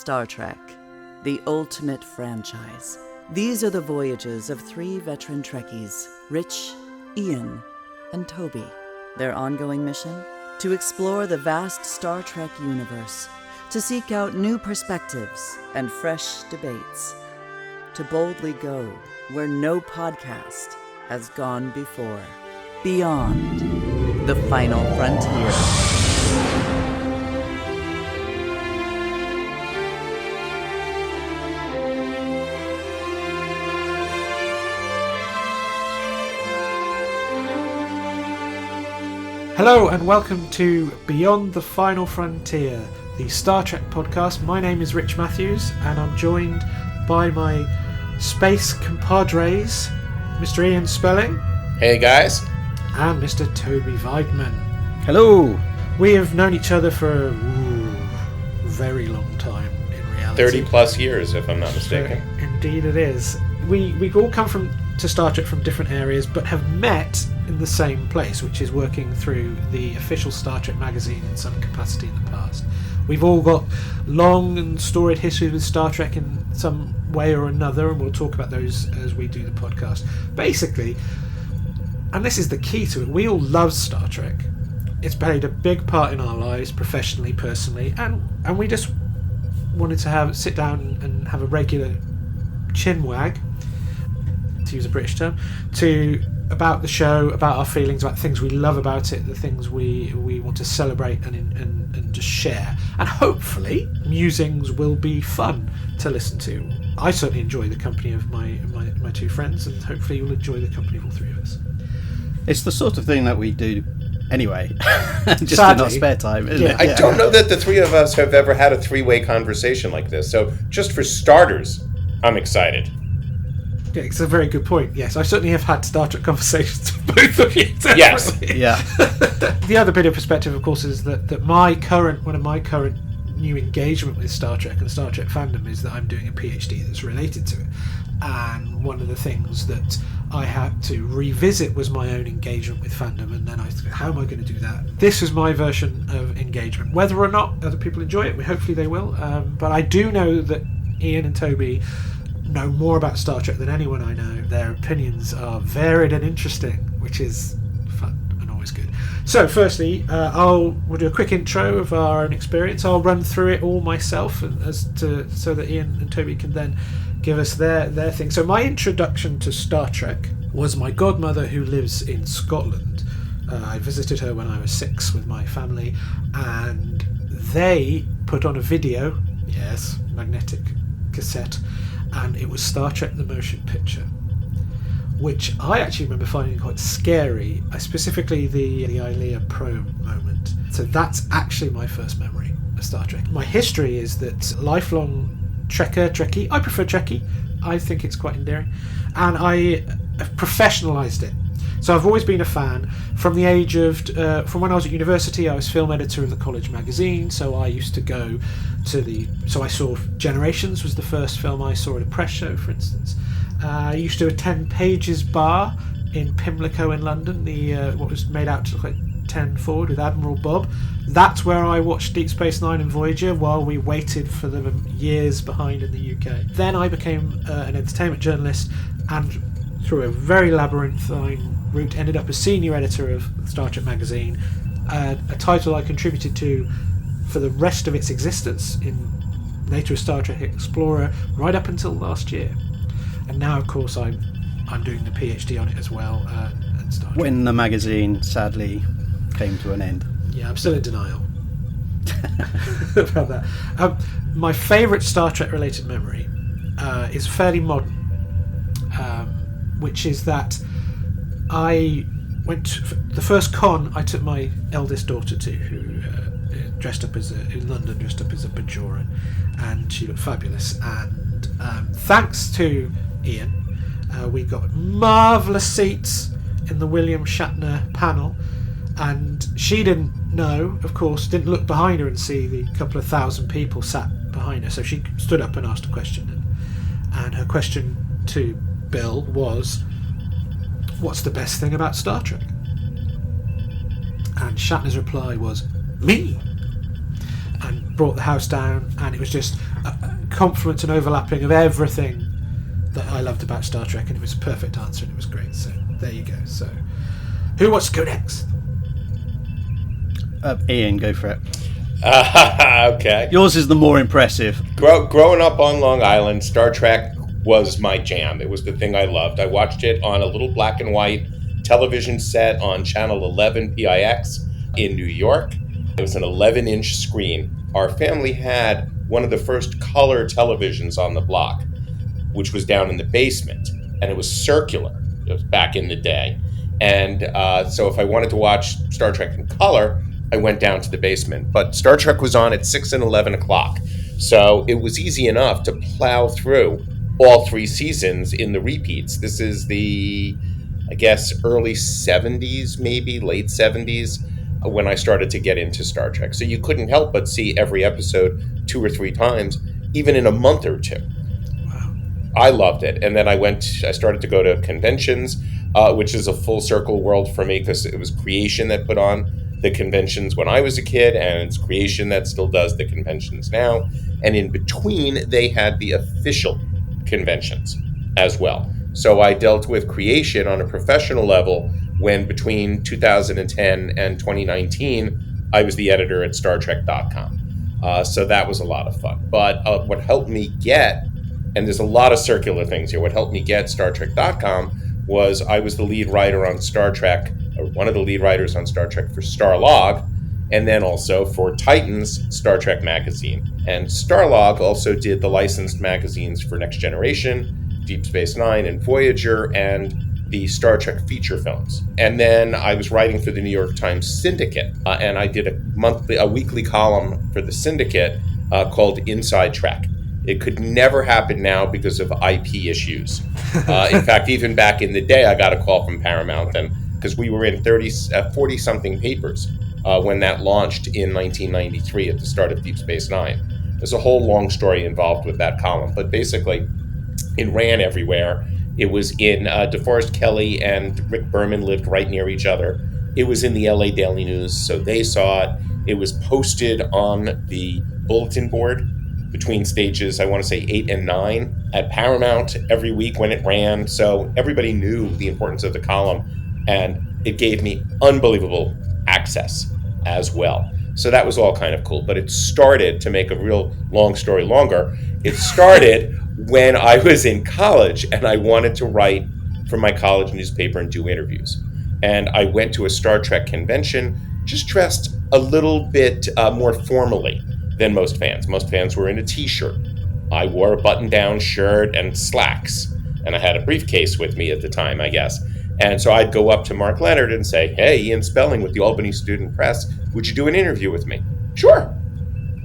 Star Trek, the ultimate franchise. These are the voyages of 3 veteran Trekkies, Rich, Ian, and Toby. Their ongoing mission? To explore the vast Star Trek universe, to seek out new perspectives and fresh debates, to boldly go where no podcast has gone before. Beyond the Final Frontier. Hello and welcome to Beyond the Final Frontier, the Star Trek podcast. My name is Rich Matthews and I'm joined by my space compadres, Mr. Ian Spelling. Hey guys. And Mr. Toby Weidmann. Hello. We have known each other for a very long time in reality. 30 plus years if I'm not mistaken. Indeed it is. We all come to Star Trek from different areas but have met in the same place, which is working through the official Star Trek magazine in some capacity in the past. We've all got long and storied histories with Star Trek in some way or another, and we'll talk about those as we do the podcast. Basically, and this is the key to it, we all love Star Trek. It's played a big part in our lives, professionally, personally, and we just wanted to sit down and have a regular chinwag, to use a British term, about the show, about our feelings, about things we love about it, the things we want to celebrate and just share. And hopefully, musings will be fun to listen to. I certainly enjoy the company of my 2 friends, and hopefully you'll enjoy the company of all 3 of us. It's the sort of thing that we do anyway, just Sadly, in our spare time, isn't it? I don't know that the 3 of us have ever had a 3-way conversation like this, so just for starters, I'm excited. Yeah, it's a very good point. Yes, I certainly have had Star Trek conversations with both of you. Yes. Yeah. The other bit of perspective, of course, is that one of my current new engagement with Star Trek and Star Trek fandom is that I'm doing a PhD that's related to it. And one of the things that I had to revisit was my own engagement with fandom, and then I thought, how am I going to do that? This is my version of engagement. Whether or not other people enjoy it, hopefully they will. But I do know that Ian and Toby know more about Star Trek than anyone I know. Their opinions are varied and interesting, which is fun and always good. So firstly, we'll do a quick intro of our own experience. I'll run through it all myself so that Ian and Toby can then give us their thing. So my introduction to Star Trek was my godmother, who lives in Scotland. I visited her when I was 6 with my family, and they put on a video, yes, magnetic cassette, and it was Star Trek the Motion Picture, which I actually remember finding quite scary, specifically the Ilea probe moment. So that's actually my first memory of Star Trek. My history is that lifelong Trekkie. I prefer Trekkie. I think it's quite endearing, and I have professionalised it. So I've always been a fan from the age of, from when I was at university. I was film editor of the college magazine, so I used to go to so I saw Generations was the first film I saw at a press show, for instance. I used to attend Page's Bar in Pimlico in London, what was made out to look like 10 Forward with Admiral Bob. That's where I watched Deep Space Nine and Voyager while we waited for them years behind in the UK. Then I became an entertainment journalist, and through a very labyrinthine route ended up as senior editor of Star Trek magazine, a title I contributed to for the rest of its existence, later as Star Trek Explorer, right up until last year. And now, of course, I'm doing the PhD on it as well. And Star Trek. When the magazine sadly came to an end. Yeah, I'm still in denial about that. My favourite Star Trek related memory is fairly modern, which is that I went to the first con I took my eldest daughter to, who dressed up in London, dressed up as a Bajoran, and she looked fabulous. And thanks to Ian, we got marvellous seats in the William Shatner panel, and she didn't know, of course, didn't look behind her and see the couple of thousand people sat behind her, so she stood up and asked a question, and her question to Bill was, what's the best thing about Star Trek? And Shatner's reply was, me, and brought the house down. And it was just confluence and overlapping of everything that I loved about Star Trek, and it was a perfect answer, and it was great. So there you go. So who wants to go next? Ian, go for it. Okay. Yours is the more impressive. Growing up on Long Island, Star Trek was my jam. It was the thing I loved. I watched it on a little black and white television set on Channel 11 PIX in New York. It was an 11-inch screen. Our family had one of the first color televisions on the block, which was down in the basement, and it was circular. It was back in the day. And so if I wanted to watch Star Trek in color, I went down to the basement. But Star Trek was on at 6 and 11 o'clock. So it was easy enough to plow through all 3 seasons in the repeats. This is the, I guess, early 70s, maybe late 70s, when I started to get into Star Trek. So you couldn't help but see every episode 2 or 3 times, even in a month or 2. Wow. I loved it. And then I started to go to conventions, which is a full circle world for me, because it was Creation that put on the conventions when I was a kid, and it's Creation that still does the conventions now. And in between, they had the official conventions as well. So I dealt with Creation on a professional level when between 2010 and 2019, I was the editor at StarTrek.com. So that was a lot of fun. But what helped me get, and there's a lot of circular things here, what helped me get StarTrek.com was I was the lead writer on Star Trek, or one of the lead writers on Star Trek for Starlog, and then also for Titan's Star Trek magazine. And Starlog also did the licensed magazines for Next Generation, Deep Space Nine, and Voyager, and the Star Trek feature films. And then I was writing for the New York Times Syndicate, and I did a weekly column for the Syndicate called Inside Trek. It could never happen now because of IP issues. In fact, even back in the day, I got a call from Paramount, and because we were in 40-something papers when that launched in 1993 at the start of Deep Space Nine. There's a whole long story involved with that column, but basically, it ran everywhere. It was in DeForest Kelley and Rick Berman lived right near each other. It was in the LA Daily News, so they saw it. It was posted on the bulletin board between stages, I want to say 8 and 9, at Paramount every week when it ran. So everybody knew the importance of the column, and it gave me unbelievable access as well. So that was all kind of cool. But it started, to make a real long story longer, it started when I was in college and I wanted to write for my college newspaper and do interviews. And I went to a Star Trek convention, just dressed a little bit more formally than most fans. Most fans were in a t-shirt. I wore a button-down shirt and slacks, and I had a briefcase with me at the time, I guess. And so I'd go up to Mark Leonard and say, "Hey, Ian Spelling with the Albany Student Press, would you do an interview with me?" "Sure."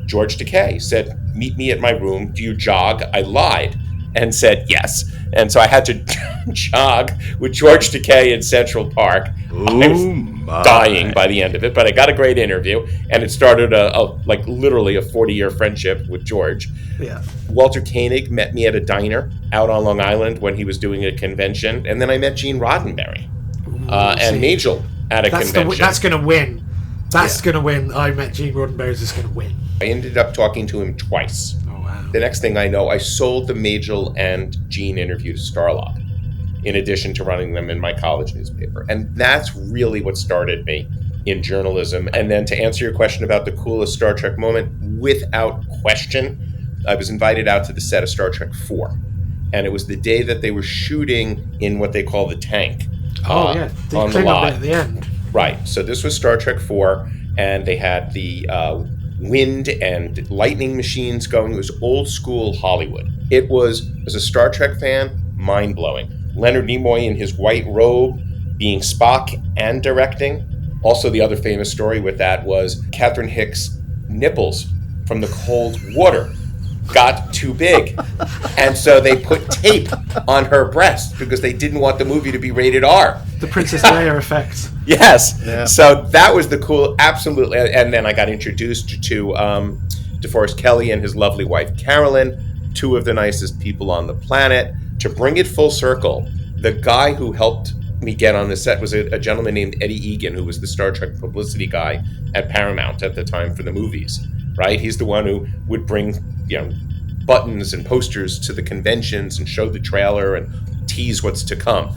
George Takei said, "Meet me at my room. Do you jog?" I lied and said yes. And so I had to jog with George Takei in Central Park. I was dying by the end of it, but I got a great interview, and it started literally a 40-year friendship with George. Yeah. Walter Koenig met me at a diner out on Long Island when he was doing a convention, and then I met Gene Roddenberry and Majel at a convention. That's going to win. That's going to win. I met Gene Roddenberry is just going to win. I ended up talking to him twice. Oh, wow. The next thing I know, I sold the Majel and Gene interview to Starlog, in addition to running them in my college newspaper. And that's really what started me in journalism. And then to answer your question about the coolest Star Trek moment, without question, I was invited out to the set of Star Trek 4. And it was the day that they were shooting in what they call the tank. Oh, yeah. The on the lot at the end. Right. So this was Star Trek 4, and they had the wind and lightning machines going. It was old school Hollywood. It was, as a Star Trek fan, mind-blowing. Leonard Nimoy in his white robe being Spock and directing. Also, the other famous story with that was Catherine Hicks' nipples from the cold water got too big. And so they put tape on her breast because they didn't want the movie to be rated R. The Princess Leia effect. Yes. Yeah. So that was the cool, absolutely. And then I got introduced to DeForest Kelley and his lovely wife, Carolyn, two of the nicest people on the planet. To bring it full circle, the guy who helped me get on the set was a gentleman named Eddie Egan, who was the Star Trek publicity guy at Paramount at the time for the movies, right? He's the one who would bring, buttons and posters to the conventions and show the trailer and tease what's to come.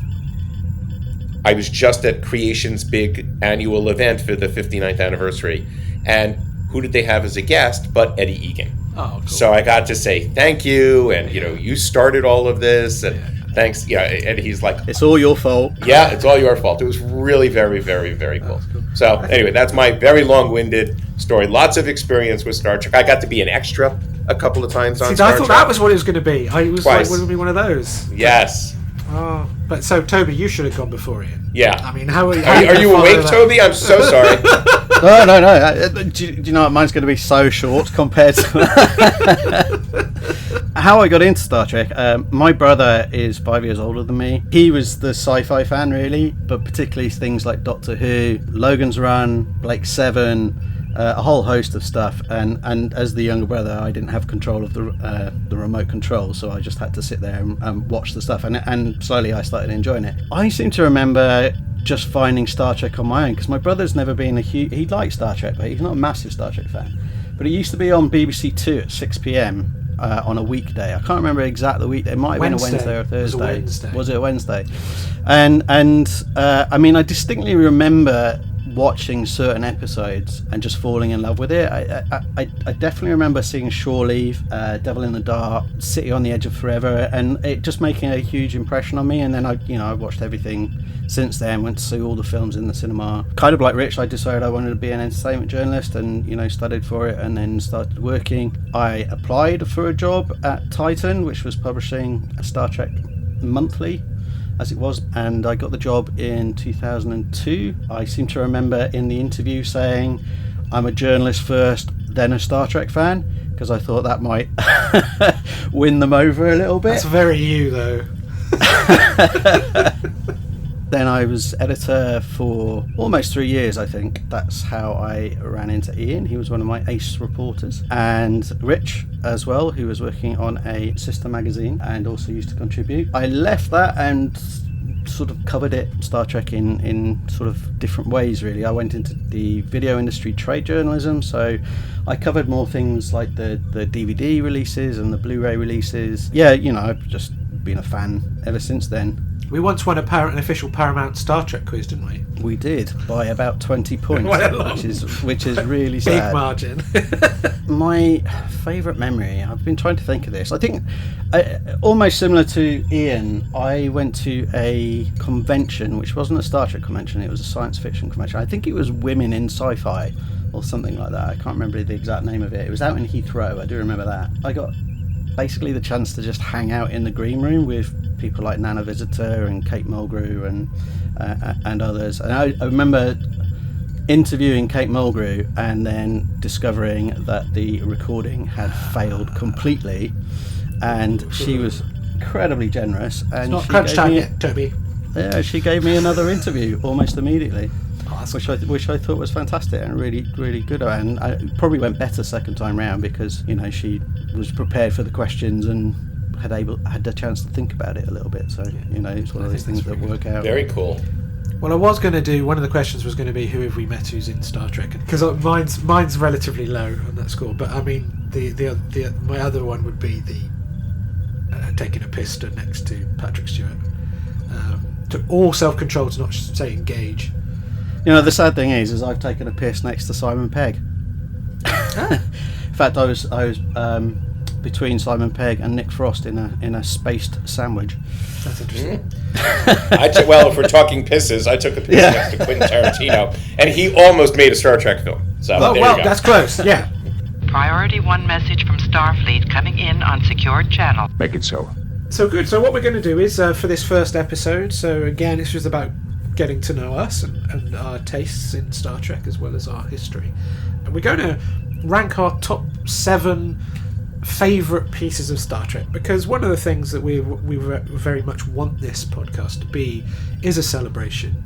I was just at Creation's big annual event for the 59th anniversary, and who did they have as a guest but Eddie Egan? Oh, cool. So I got to say thank you, and you started all of this, and thanks. Yeah, and he's like, it's all your fault. Yeah, it's all your fault. It was really very, very, very cool. So anyway, that's my very long-winded story. Lots of experience with Star Trek. I got to be an extra a couple of times on Star Trek. I thought that was what it was going to be. I was Twice. like, would it be one of those? Yes. Oh, but so Toby, you should have gone before Ian. Yeah. I mean, how are you awake, Toby? I'm so sorry. No. Do you know what? Mine's going to be so short compared to how I got into Star Trek. My brother is 5 years older than me. He was the sci-fi fan, really, but particularly things like Doctor Who, Logan's Run, Blake Seven, a whole host of stuff. And as the younger brother, I didn't have control of the remote control, so I just had to sit there and watch the stuff. And slowly I started enjoying it. I seem to remember just finding Star Trek on my own, because my brother's never been he likes Star Trek, but he's not a massive Star Trek fan. But it used to be on BBC Two at 6 p.m. On a weekday. I can't remember exactly the weekday. It might have been a Wednesday or Thursday. Was it a Wednesday? And I mean, I distinctly remember watching certain episodes and just falling in love with it. I definitely remember seeing Shore Leave, Devil in the Dark, City on the Edge of Forever, and it just making a huge impression on me. And then I watched everything since then, went to see all the films in the cinema. Kind of like Rich, I decided I wanted to be an entertainment journalist and studied for it and then started working. I applied for a job at Titan, which was publishing a Star Trek monthly as it was, and I got the job in 2002. I seem to remember in the interview saying I'm a journalist first, then a Star Trek fan, because I thought that might win them over a little bit. That's very you, though. Then I was editor for almost 3 years, I think. That's how I ran into Ian. He was one of my ace reporters. And Rich as well, who was working on a sister magazine and also used to contribute. I left that and sort of covered it, Star Trek, in sort of different ways, really. I went into the video industry trade journalism, so I covered more things like the DVD releases and the Blu-ray releases. Yeah, I've just been a fan ever since then. We once won an official Paramount Star Trek quiz, didn't we? We did, by about 20 points, which is really sad. Big margin. My favourite memory, I've been trying to think of this. I think, almost similar to Ian, I went to a convention, which wasn't a Star Trek convention, it was a science fiction convention. I think it was Women in Sci-Fi, or something like that. I can't remember the exact name of it. It was out in Heathrow, I do remember that. I got basically the chance to just hang out in the green room with people like Nana Visitor and Kate Mulgrew and others. And I remember interviewing Kate Mulgrew and then discovering that the recording had failed completely, and she was incredibly generous. And it's not crunch time yet, Toby. Yeah, she gave me another interview almost immediately. Which I thought was fantastic and really, really good. And I probably went better second time round because she was prepared for the questions and had the chance to think about it a little bit. So it's one of those things that work out. Very cool. Well, I was going to do, one of the questions was going to be who have we met who's in Star Trek, because mine's relatively low on that score. But I mean, the my other one would be the taking a piss next to Patrick Stewart. To all self-control to not say engage. The sad thing is I've taken a piss next to Simon Pegg. In fact, I was between Simon Pegg and Nick Frost in a spaced sandwich. That's interesting. Well, if we're talking pisses, I took a piss next to Quentin Tarantino, and he almost made a Star Trek film. So there you go. That's close. Yeah. Priority 1 message from Starfleet coming in on secured channel. Make it so. So good. So what we're going to do is for this first episode. So again, it's just about getting to know us and our tastes in Star Trek as well as our history, and we're going to rank our top 7 favourite pieces of Star Trek, because one of the things that we very much want this podcast to be is a celebration,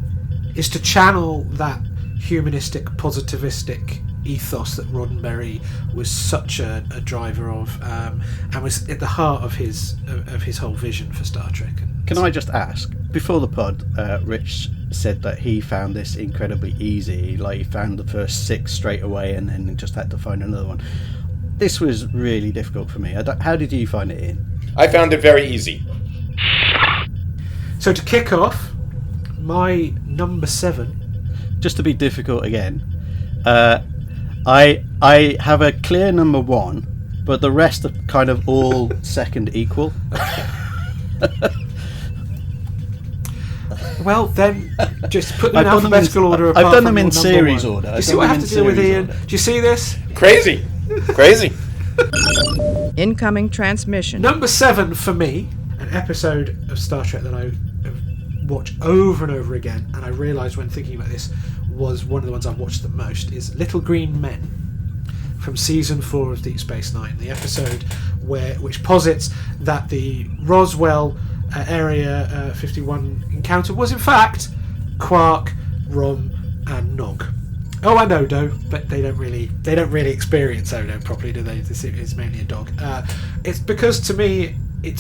is to channel that humanistic, positivistic ethos that Roddenberry was such a driver of, and was at the heart of his whole vision for Star Trek. Can I just ask, before the pod, Rich said that he found this incredibly easy, like he found the first 6 straight away and then just had to find another one. This was really difficult for me. How did you find it, Ian? I found it very easy. So to kick off, my number 7. Just to be difficult again, I have a clear number 1, but the rest are kind of all second equal. Well, then, just put them in alphabetical order. I've done them in series order. Do you see what I have to deal with, Ian? Do you see this? Crazy. Incoming transmission. Number 7 for me, an episode of Star Trek that I have watched over and over again, and I realised when thinking about this was one of the ones I've watched the most, is Little Green Men from season 4 of Deep Space Nine, the episode which posits that the Roswell Area 51 encounter was in fact Quark, Rom, and Nog. Oh, and Odo, but they don't really experience Odo properly, do they? It's mainly a dog. It's because to me it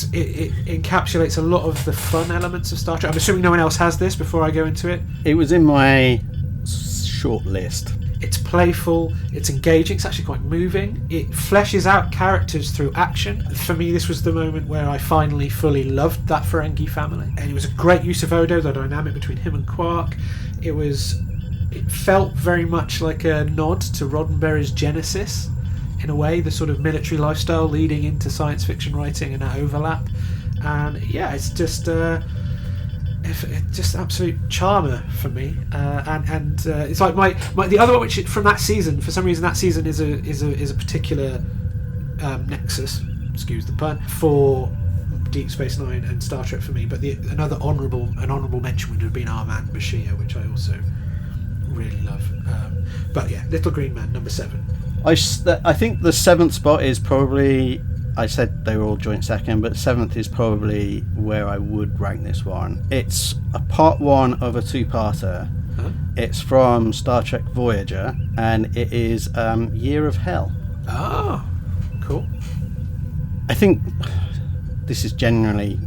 encapsulates a lot of the fun elements of Star Trek. I'm assuming no one else has this before I go into it. It was in my short list. It's playful, it's engaging, it's actually quite moving. It fleshes out characters through action. For me, this was the moment where I finally fully loved that Ferengi family. And it was a great use of Odo, the dynamic between him and Quark. It felt very much like a nod to Roddenberry's Genesis, in a way, the sort of military lifestyle leading into science fiction writing and that overlap. And yeah, it's just absolute charmer for me, and it's like my the other one, which from that season, for some reason that season is a particular nexus, excuse the pun, for Deep Space Nine and Star Trek for me. But another honourable mention would have been Our Man Bashir, which I also really love. But yeah, Little Green Man, number 7. I think the 7th spot is probably, I said they were all joint second, but 7th is probably where I would rank this one. It's a part 1 of a 2-parter. Huh? It's from Star Trek Voyager, and it is Year of Hell. Oh, cool. I think this is generally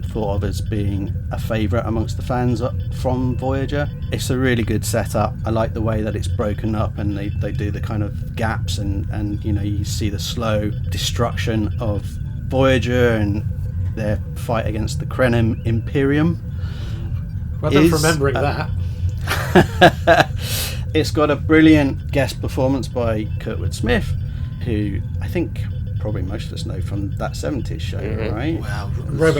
thought of as being a favourite amongst the fans from Voyager. It's a really good setup. I like the way that it's broken up, and they do the kind of gaps, and you see the slow destruction of Voyager and their fight against the Krenim Imperium. Well done for remembering that. It's got a brilliant guest performance by Kurtwood Smith, who I think probably most of us know from that 70s show, right? Wow,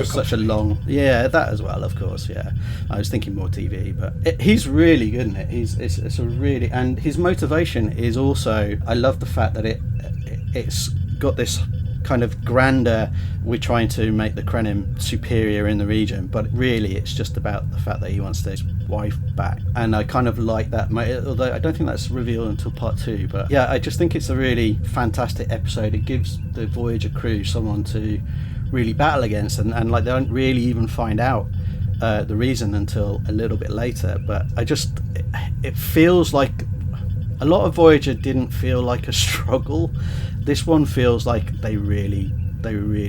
such a long, that as well, of course. Yeah, I was thinking more TV, but he's really good in it. It's a really, and his motivation is also, I love the fact that it's got this kind of grander, we're trying to make the Krenim superior in the region, but really it's just about the fact that he wants his wife back. And I kind of like that, although I don't think that's revealed until part 2, but yeah, I just think it's a really fantastic episode. It gives the Voyager crew someone to really battle against, and like they don't really even find out the reason until a little bit later. But it feels like a lot of Voyager didn't feel like a struggle. This one feels like they really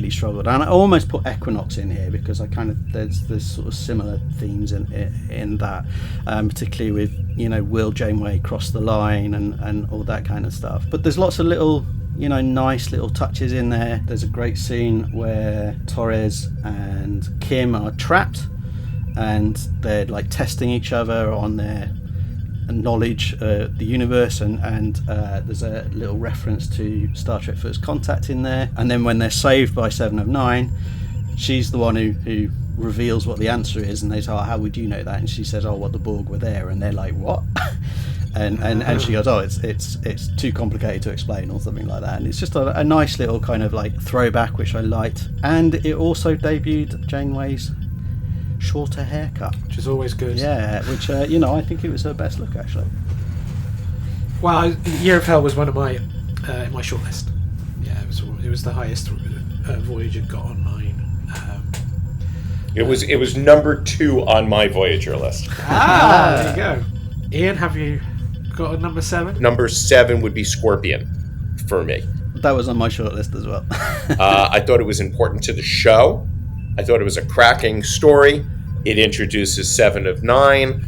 struggled, and I almost put Equinox in here because there's sort of similar themes in that, particularly with will Janeway cross the line and all that kind of stuff. But there's lots of little nice little touches in there. There's a great scene where Torres and Kim are trapped, and they're like testing each other on their knowledge the universe, and there's a little reference to Star Trek First Contact in there. And then when they're saved by 7 of 9, she's the one who reveals what the answer is, and they say, how would you know that? And she says, well, the Borg were there. And they're like, what? and she goes, it's too complicated to explain, or something like that. And it's just a nice little kind of like throwback, which I liked. And it also debuted Janeway's shorter haircut, which is always good. Yeah, which I think it was her best look, actually. Well, Year of Hell was one of my in my shortlist. Yeah, it was the highest Voyager got on mine. It was number 2 on my Voyager list. There you go. Ian, have you got a number 7? Number 7 would be Scorpion for me. That was on my shortlist as well. I thought it was important to the show. I thought it was a cracking story. It introduces 7 of 9.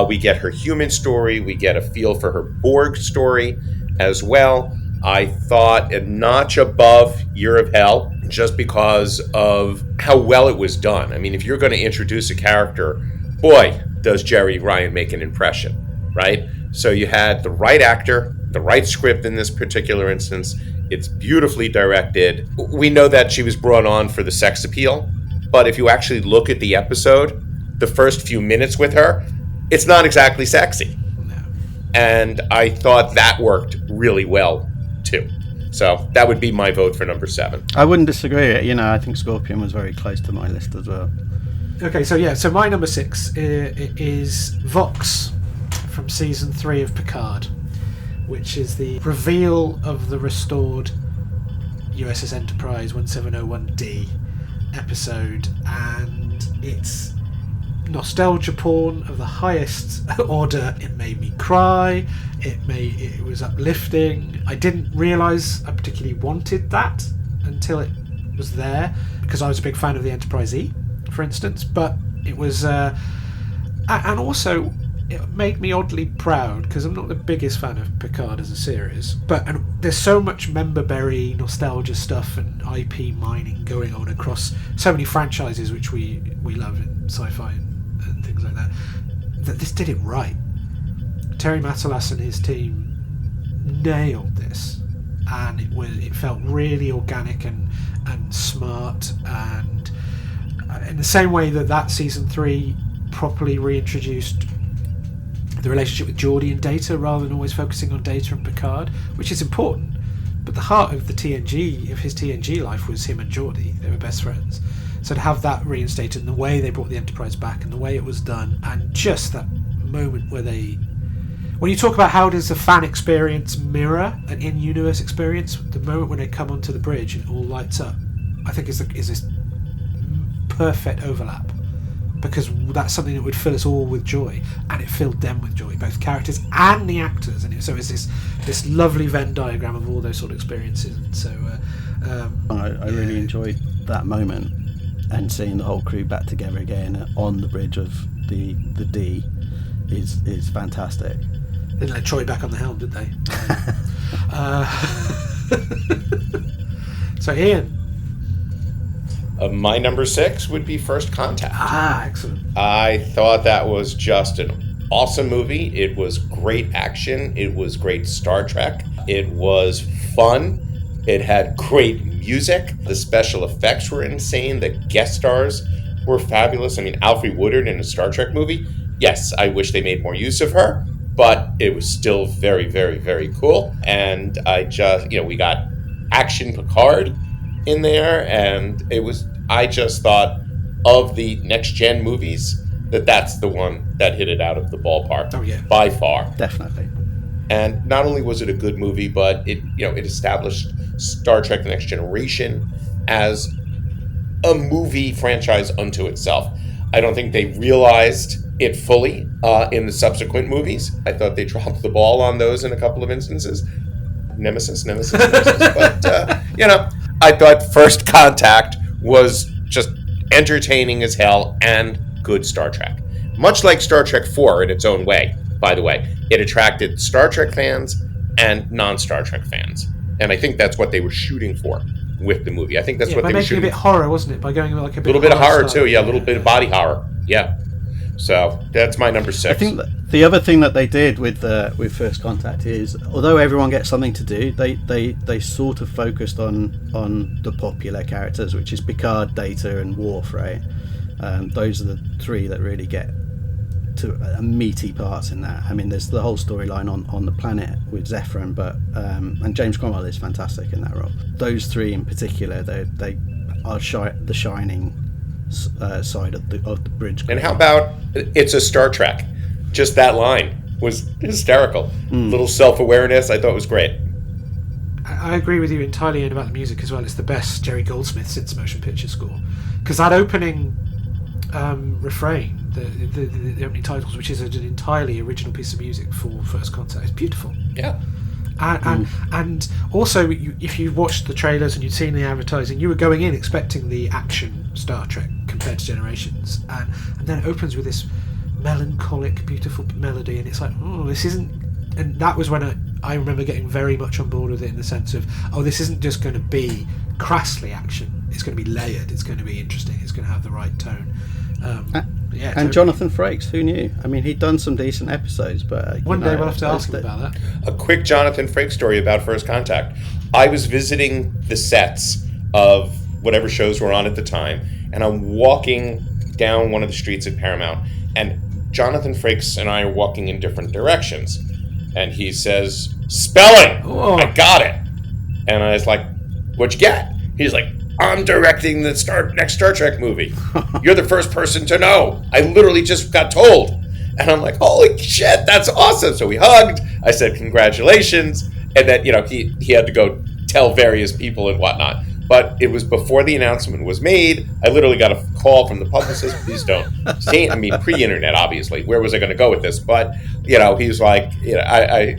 We get her human story. We get a feel for her Borg story as well. I thought a notch above Year of Hell, just because of how well it was done. I mean, if you're going to introduce a character, boy, does Jerry Ryan make an impression, right? So you had the right actor, the right script in this particular instance. It's beautifully directed. We know that she was brought on for the sex appeal, but if you actually look at the episode, the first few minutes with her, it's not exactly sexy. And I thought that worked really well, too. So that would be my vote for number 7. I wouldn't disagree. You know, I think Scorpion was very close to my list as well. Okay, so my number 6 is Vox from season 3 of Picard, which is the reveal of the restored USS Enterprise 1701D episode, and it's nostalgia porn of the highest order. It made me cry. It was uplifting. I didn't realise I particularly wanted that until it was there, because I was a big fan of the Enterprise E, for instance. But it was, and also it made me oddly proud, because I'm not the biggest fan of Picard as a series, and there's so much member-berry nostalgia stuff and IP mining going on across so many franchises which we love in sci-fi and things like that this did it right. Terry Matalas and his team nailed this, and it felt really organic and smart, and in the same way that season 3 properly reintroduced the relationship with Geordi and Data, rather than always focusing on Data and Picard, which is important. But the heart of his TNG life was him and Geordi. They were best friends. So to have that reinstated, and the way they brought the Enterprise back, and the way it was done, and just that moment where when you talk about how does a fan experience mirror an in-universe experience, the moment when they come onto the bridge and it all lights up, I think is this perfect overlap. Because that's something that would fill us all with joy, and it filled them with joy, both characters and the actors. And so it's this lovely Venn diagram of all those sort of experiences. And so I really enjoyed that moment, and seeing the whole crew back together again on the bridge of the D is fantastic. They let Troy back on the helm, did they? So Ian. My number 6 would be First Contact. Excellent. I thought that was just an awesome movie. It was great action. It was great Star Trek. It was fun. It had great music. The special effects were insane. The guest stars were fabulous. I mean, Alfre Woodard in a Star Trek movie. Yes, I wish they made more use of her, but it was still very, very, very cool. And we got Action Picard in there, and I just thought of the next gen movies that's the one that hit it out of the ballpark. Oh yeah, by far, definitely. And not only was it a good movie, but it established Star Trek: The Next Generation as a movie franchise unto itself. I don't think they realized it fully in the subsequent movies. I thought they dropped the ball on those in a couple of instances. Nemesis. But I thought First Contact was just entertaining as hell and good Star Trek. Much like Star Trek 4 in its own way, by the way. It attracted Star Trek fans and non-Star Trek fans. And I think that's what they were shooting for with the movie. I think that's what they were shooting for. By making a bit horror, wasn't it? By going like a bit little bit of horror too, yeah, a little bit of body horror. Yeah. So that's my number 6. I think the other thing that they did with First Contact is, although everyone gets something to do, they sort of focused on the popular characters, which is Picard, Data, and Worf, right? Those are the 3 that really get to meaty parts in that. I mean, there's the whole storyline on the planet with Zephyrin, but and James Cromwell is fantastic in that role. Those 3 in particular, they are the shining side of the bridge. And how about it's a Star Trek? Just that line was hysterical. Little self-awareness, I thought was great. I agree with you entirely about the music as well. It's the best Jerry Goldsmith since motion picture score, because that opening refrain, the opening titles, which is an entirely original piece of music for First Contact, is beautiful. Yeah. And also, if you watched the trailers and you'd seen the advertising, you were going in expecting the action Star Trek compared to Generations, and then it opens with this melancholic, beautiful melody, and it's like, oh, this isn't. And that was when I remember getting very much on board with it in the sense of, oh, this isn't just going to be crassly action. It's going to be layered. It's going to be interesting. It's going to have the right tone. Yeah, and totally. Jonathan Frakes, who knew? I mean, he'd done some decent episodes, but one day we'll have to ask him about that. A quick Jonathan Frakes story about First Contact. I was visiting the sets of whatever shows were on at the time, and I'm walking down one of the streets at Paramount, and Jonathan Frakes and I are walking in different directions, and he says, "Spelling! Oh. I got it!" And I was like, "What'd you get?" He's like, "I'm directing the next Star Trek movie. You're the first person to know. I literally just got told." And I'm like, "Holy shit, that's awesome." So we hugged. I said, "Congratulations." And then, he had to go tell various people and whatnot. But it was before the announcement was made. I literally got a call from the publicist. Please don't say, pre-internet, obviously. Where was I going to go with this? But, he's like,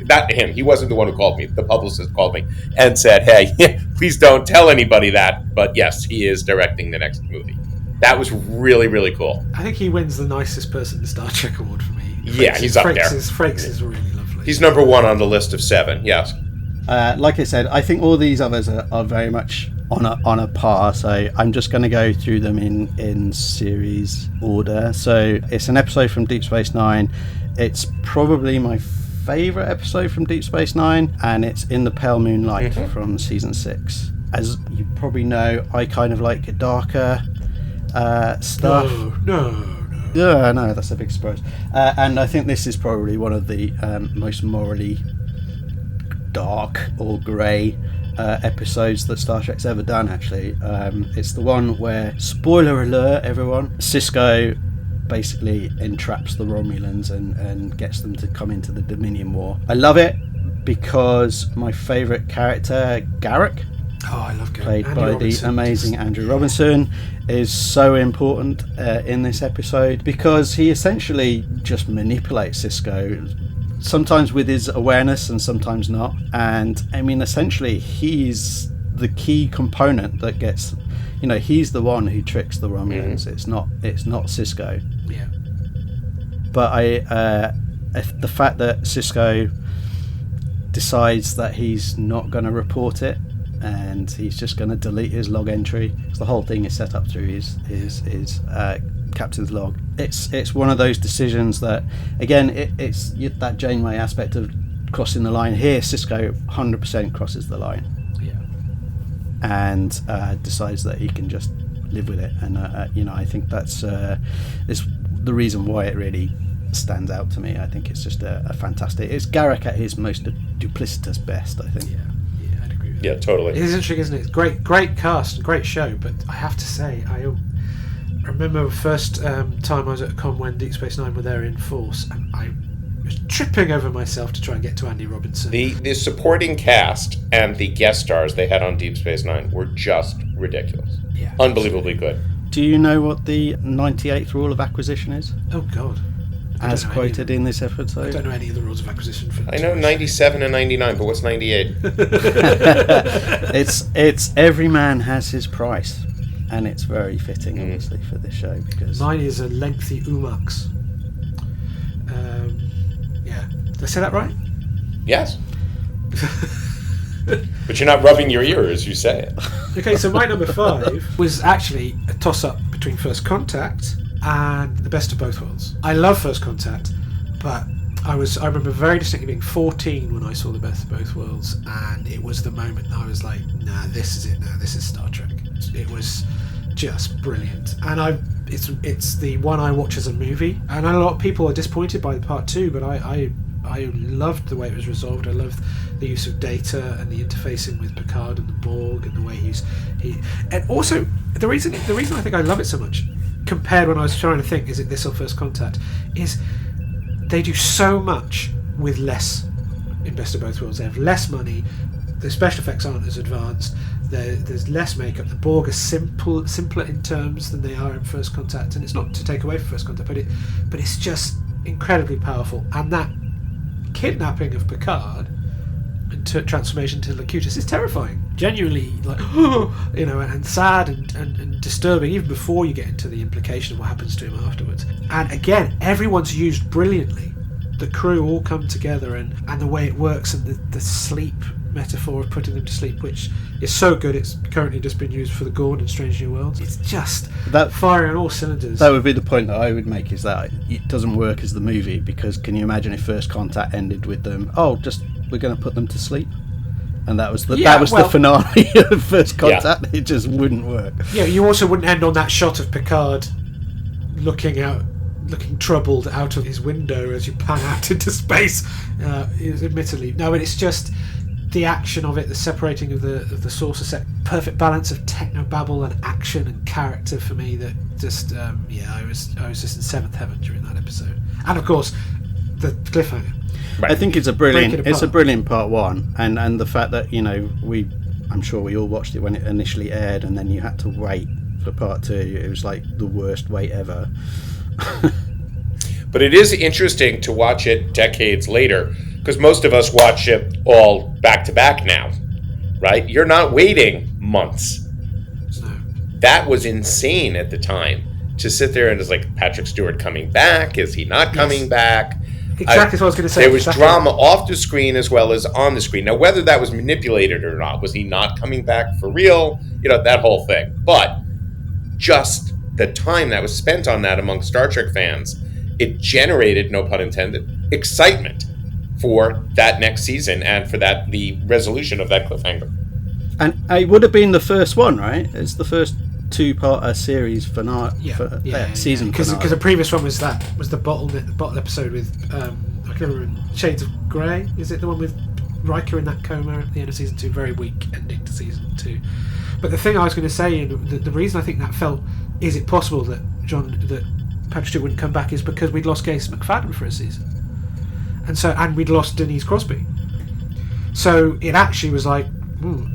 not him. He wasn't the one who called me. The publicist called me and said, "Hey, please don't tell anybody that. But yes, he is directing the next movie." That was really, really cool. I think he wins the nicest person in the Star Trek award for me. Yeah, he's up there. Frakes is really lovely. He's number one on the list of 7, yes. Like I said, I think all these others are very much on a par, so I'm just going to go through them in series order. So it's an episode from Deep Space Nine. It's probably my favourite episode from Deep Space Nine, and it's In the Pale Moonlight from season 6. As you probably know, I kind of like darker stuff. No. Yeah, no, that's a big surprise. And I think this is probably one of the most morally dark or grey episodes that Star Trek's ever done, actually. It's the one where, spoiler alert everyone, Sisko basically entraps the Romulans and gets them to come into the Dominion War. I love it because my favourite character, Garak, I love Garak, played by the amazing Andrew Robinson, is so important in this episode because he essentially just manipulates Sisko, sometimes with his awareness and sometimes not. And I mean, essentially, he's the key component that gets, he's the one who tricks the Romulans. It's not Sisko. Yeah. But the fact that Sisko decides that he's not going to report it and he's just going to delete his log entry, because the whole thing is set up through his captain's log. It's one of those decisions that, again, it's that Janeway aspect of crossing the line. Here, Sisko 100% crosses the line, and decides that he can just live with it. And I think that's is the reason why it really stands out to me. I think it's just a fantastic. It's Garak at his most duplicitous best, I think. Yeah, I'd agree with that. Yeah, totally. It is interesting, isn't it? Great cast and great show, but I have to say, I remember the first time I was at a con when Deep Space Nine were there in force, and I was tripping over myself to try and get to Andy Robinson. The supporting cast and the guest stars they had on Deep Space Nine were just ridiculous. Yeah, unbelievably good. Do you know what the 98th rule of acquisition is? Oh God. As quoted in this episode? I don't know any of the rules of acquisition. I know 97 and 99, but what's 98? It's every man has his price, and it's very fitting, obviously, for this show, because mine is a lengthy umux. Did I say that right? Yes. But you're not rubbing your ear as you say it. Okay, so my number 5 was actually a toss-up between First Contact and The Best of Both Worlds. I love First Contact, but I remember very distinctly being 14 when I saw The Best of Both Worlds, and it was the moment I was like, nah, this is it now, this is Star Trek. It was just brilliant, and it's the one I watch as a movie, and a lot of people are disappointed by the part 2, but I loved the way it was resolved. I loved the use of data and the interfacing with Picard and the Borg, and the way he and also the reason I think I love it so much, compared when I was trying to think, is it this or First Contact, is they do so much with less in Best of Both Worlds. They have less money, the special effects aren't as advanced, there's less makeup, the Borg are simpler in terms than they are in First Contact, and it's not to take away from First Contact, but it's just incredibly powerful. And that kidnapping of Picard and transformation to Locutus is terrifying, genuinely, like, and sad and disturbing, even before you get into the implication of what happens to him afterwards. And again, everyone's used brilliantly. the crew all come together, and the way it works, and the sleep metaphor of putting them to sleep, which is so good. It's currently just been used for the Gorn and Strange New Worlds. It's just firing on all cylinders. That would be the point that I would make, is that it doesn't work as the movie, because can you imagine if First Contact ended with them, we're going to put them to sleep? And that was the finale of First Contact. It just wouldn't work. Yeah, you also wouldn't end on that shot of Picard looking troubled out of his window as you pan out into space. Admittedly, no, but it's just the action of it, the separating of the saucer set, perfect balance of technobabble and action and character for me. That just I was just in seventh heaven during that episode, and of course the cliffhanger. Right. I think it's a brilliant part one, and the fact that I'm sure we all watched it when it initially aired, and then you had to wait for part two. It was like the worst wait ever. But it is interesting to watch it decades later, because most of us watch it all back to back now, right? You're not waiting months. No. That was insane at the time, to sit there and it's like, Patrick Stewart coming back? Is he not coming back? Exactly what I was going to say. There was drama off the screen as well as on the screen. Now, whether that was manipulated or not, was he not coming back for real? That whole thing. But just the time that was spent on that among Star Trek fans, it generated, no pun intended, excitement for that next season and for the resolution of that cliffhanger. And it would have been the first one, right? It's the first two-part series finale, season finale. Because the previous one was the bottle episode with I can't remember, Shades of Grey. Is it the one with Riker in that coma at the end of season 2? Very weak ending to season 2. But the thing I was going to say, and the reason I think that felt, is it possible that Patrick Stewart wouldn't come back, is because we'd lost Gacy McFadden for a season, and we'd lost Denise Crosby. So it actually was like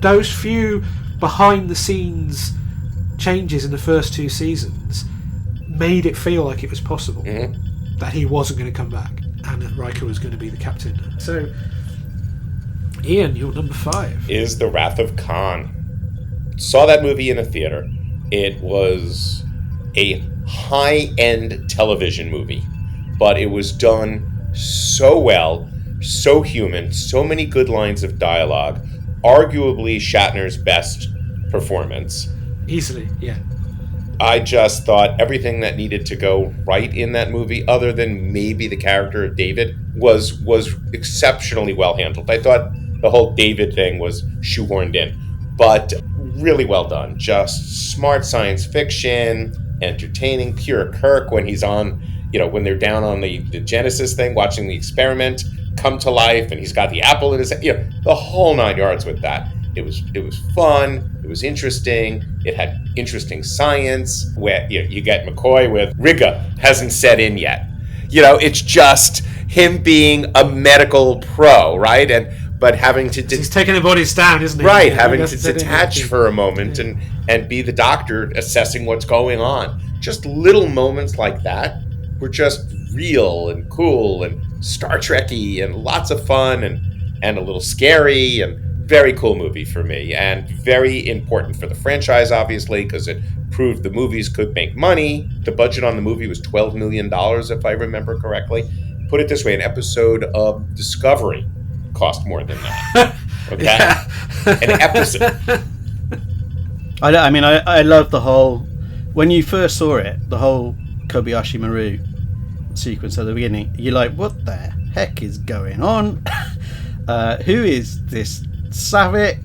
those few behind the scenes changes in the first two seasons made it feel like it was possible that he wasn't going to come back and that Riker was going to be the captain. So, Ian, your number 5 is The Wrath of Khan. Saw that movie in a theater. It was a high-end television movie, but it was done so well, so human, so many good lines of dialogue, arguably Shatner's best performance. Easily, yeah. I just thought everything that needed to go right in that movie, other than maybe the character of David, was exceptionally well handled. I thought the whole David thing was shoehorned in, but really well done. Just smart science fiction, entertaining, pure Kirk when he's on, when they're down on the Genesis thing, watching the experiment come to life, and he's got the apple in his hand, the whole 9 yards with that. It was fun. It was interesting. It had interesting science. Where you get McCoy with Riga hasn't set in yet. It's just him being a medical pro, right? But having to he's taking the bodies down, isn't he? Right, having to detach for a moment and be the doctor assessing what's going on. Just little moments like that were just real and cool and Star Trek-y and lots of fun and a little scary, and very cool movie for me, and very important for the franchise, obviously, because it proved the movies could make money. The budget on the movie was $12 million, if I remember correctly. Put it this way, an episode of Discovery cost more than that. Okay? An episode. I love the whole, when you first saw it, the whole Kobayashi Maru sequence at the beginning, you're like, what the heck is going on? Who is this Savick?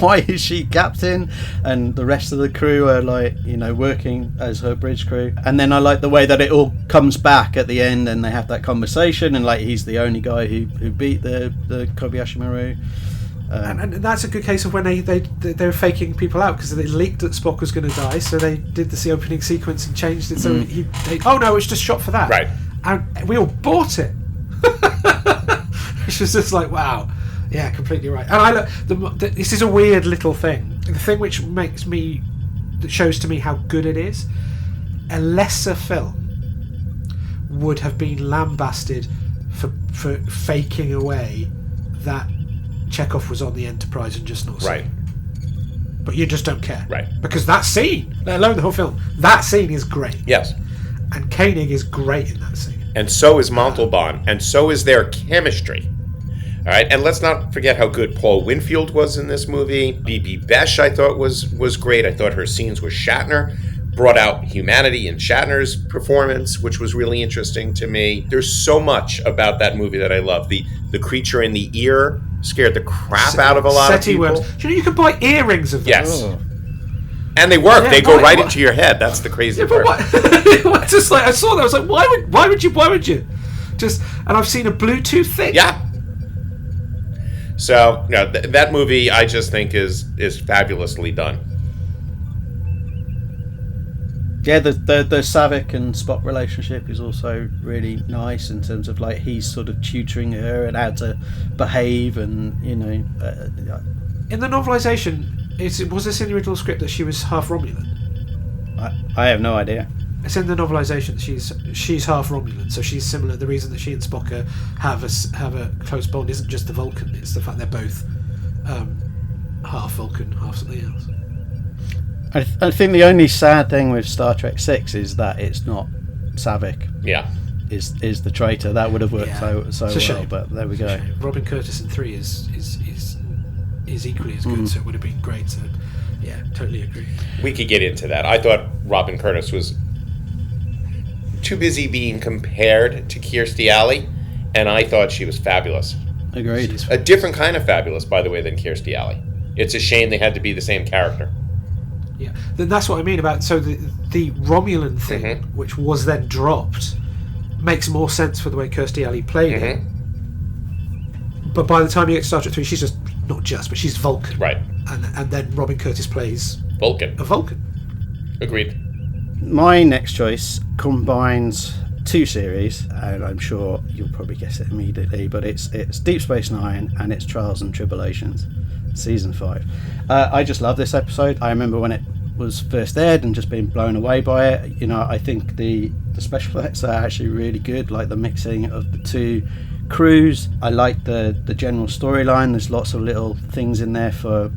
Why is she captain? And the rest of the crew are like, working as her bridge crew. And then I like the way that it all comes back at the end, and they have that conversation, and like he's the only guy who beat the Kobayashi Maru. And that's a good case of when they were faking people out, because they leaked that Spock was going to die, so they did the opening sequence and changed it so it's just shot for that. Right. And we all bought it. It's just like, wow. Yeah, completely right. And this is a weird little thing. The thing that shows to me how good it is, a lesser film would have been lambasted for faking away that Chekhov was on the Enterprise and just not saying. Right. But you just don't care. Right. Because that scene, let alone the whole film, that scene is great. Yes. And Koenig is great in that scene. and so is Montalban, and so is their chemistry. All right, and let's not forget how good Paul Winfield was in this movie. Bibi Besh, I thought was great. I thought her scenes with Shatner brought out humanity in Shatner's performance, which was really interesting to me. There's so much about that movie that I love. The creature in the ear scared the crap out of a lot of people. Worms. Do you know you can buy earrings of them? Yes. Oh. And they work. They go right into your head. That's the crazy part. Just like I saw that, I was like, why would you? Just, and I've seen a Bluetooth thing. Yeah. So, that movie I just think is fabulously done. Yeah, the Savick and Spock relationship is also really nice in terms of like he's sort of tutoring her and how to behave, and in the novelization, was this in the original script that she was half Romulan? I have no idea. It's in the novelization that she's half Romulan, so she's similar. The reason that she and Spock have a close bond isn't just the Vulcan; it's the fact they're both half Vulcan, half something else. I think the only sad thing with Star Trek 6 is that it's not Savick. Yeah, is the traitor. That would have worked so well, but there we go. Robin Curtis in 3 is equally as good, so it would have been great to. Yeah, totally agree. We could get into that. I thought Robin Curtis was too busy being compared to Kirstie Alley, and I thought she was fabulous. Agreed. A different kind of fabulous, by the way, than Kirstie Alley. It's a shame they had to be the same character. Yeah, then that's what I mean about the Romulan thing, which was then dropped, makes more sense for the way Kirstie Alley played it. But by the time you get to Star Trek 3, she's just but she's Vulcan, right? And then Robin Curtis plays Vulcan. A Vulcan. Agreed. My next choice combines two series, and I'm sure you'll probably guess it immediately, but it's Deep Space Nine and it's Trials and Tribulations, season 5. I just love this episode. I remember when it was first aired and just being blown away by it. I think the special effects are actually really good, like the mixing of the two crews. I like the general storyline. There's lots of little things in there for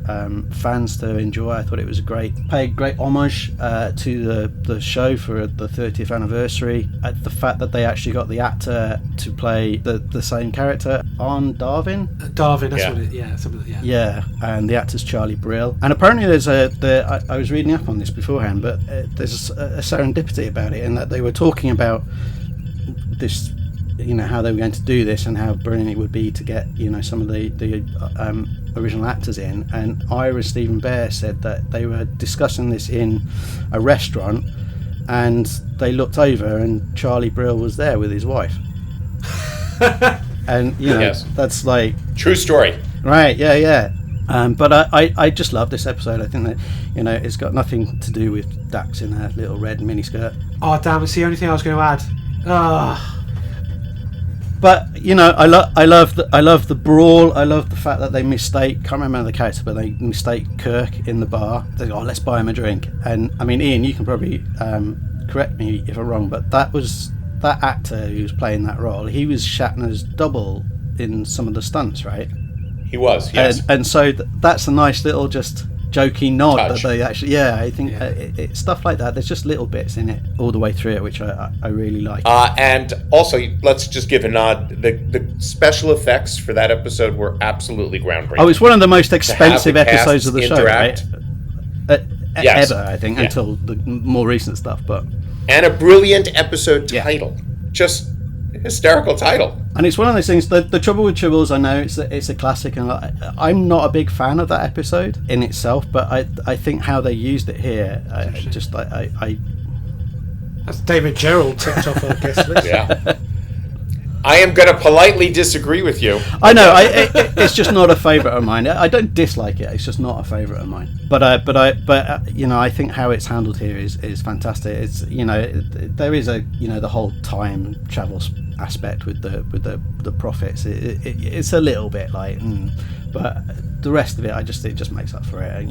fans to enjoy. I thought it was paid great homage to the show for the 30th anniversary. The fact that they actually got the actor to play the same character, Darvin, that's what it, something like, yeah, and the actor's Charlie Brill. And apparently there's I was reading up on this beforehand, but there's a serendipity about it in that they were talking about this, how they were going to do this and how brilliant it would be to get some of the original actors in. And Ira Stephen Bear said that they were discussing this in a restaurant, and they looked over and Charlie Brill was there with his wife. And yes. That's like true story, right? Yeah. But I just love this episode. I think that it's got nothing to do with Dax in a little red miniskirt. Oh damn! It's the only thing I was going to add. But I love the brawl. I love the fact that they mistake. Can't remember the character, but they mistake Kirk in the bar. They go, let's buy him a drink. And I mean, Ian, you can probably correct me if I'm wrong, but that actor who was playing that role, he was Shatner's double in some of the stunts, right? He was, yes. And so that's a nice little just jokey nod touch. That they actually, I think it's stuff like that. There's just little bits in it all the way through it, which I really like. And also, let's just give a nod. The special effects for that episode were absolutely groundbreaking. Oh, it's one of the most expensive episodes of the show, right? Yes. Ever, I think, until the more recent stuff. And a brilliant episode title. Just hysterical title. And it's one of those things. The Trouble with Tribbles, I know it's a classic, and I'm not a big fan of that episode in itself, but I think how they used it here, that's David Gerald ticked off our guest list. Yeah. I am going to politely disagree with you. I know. It's just not a favourite of mine. I don't dislike it. It's just not a favourite of mine. But I think how it's handled here is fantastic. It's there is the whole time travel aspect with the prophets. It's a little bit like, but the rest of it, it just makes up for it.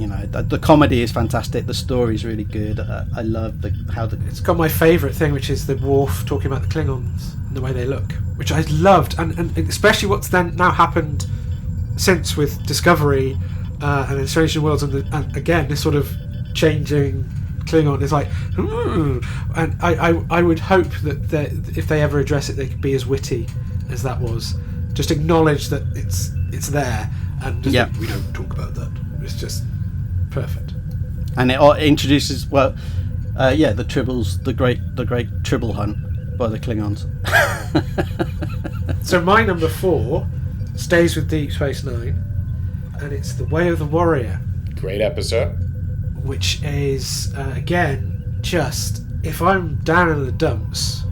The comedy is fantastic. The story is really good. I love it's got my favourite thing, which is the Worf talking about the Klingons and the way they look, which I loved, and especially what's then now happened since with Discovery and in Strange New Worlds, and again this sort of changing Klingon is like, and I would hope that if they ever address it, they could be as witty as that was. Just acknowledge that it's there, and just we don't talk about that. It's just perfect. And it introduces the Tribbles, the great Tribble hunt by the Klingons. So my number 4 stays with Deep Space Nine, and it's The Way of the Warrior. Great episode. Which is again, just if I'm down in the dumps,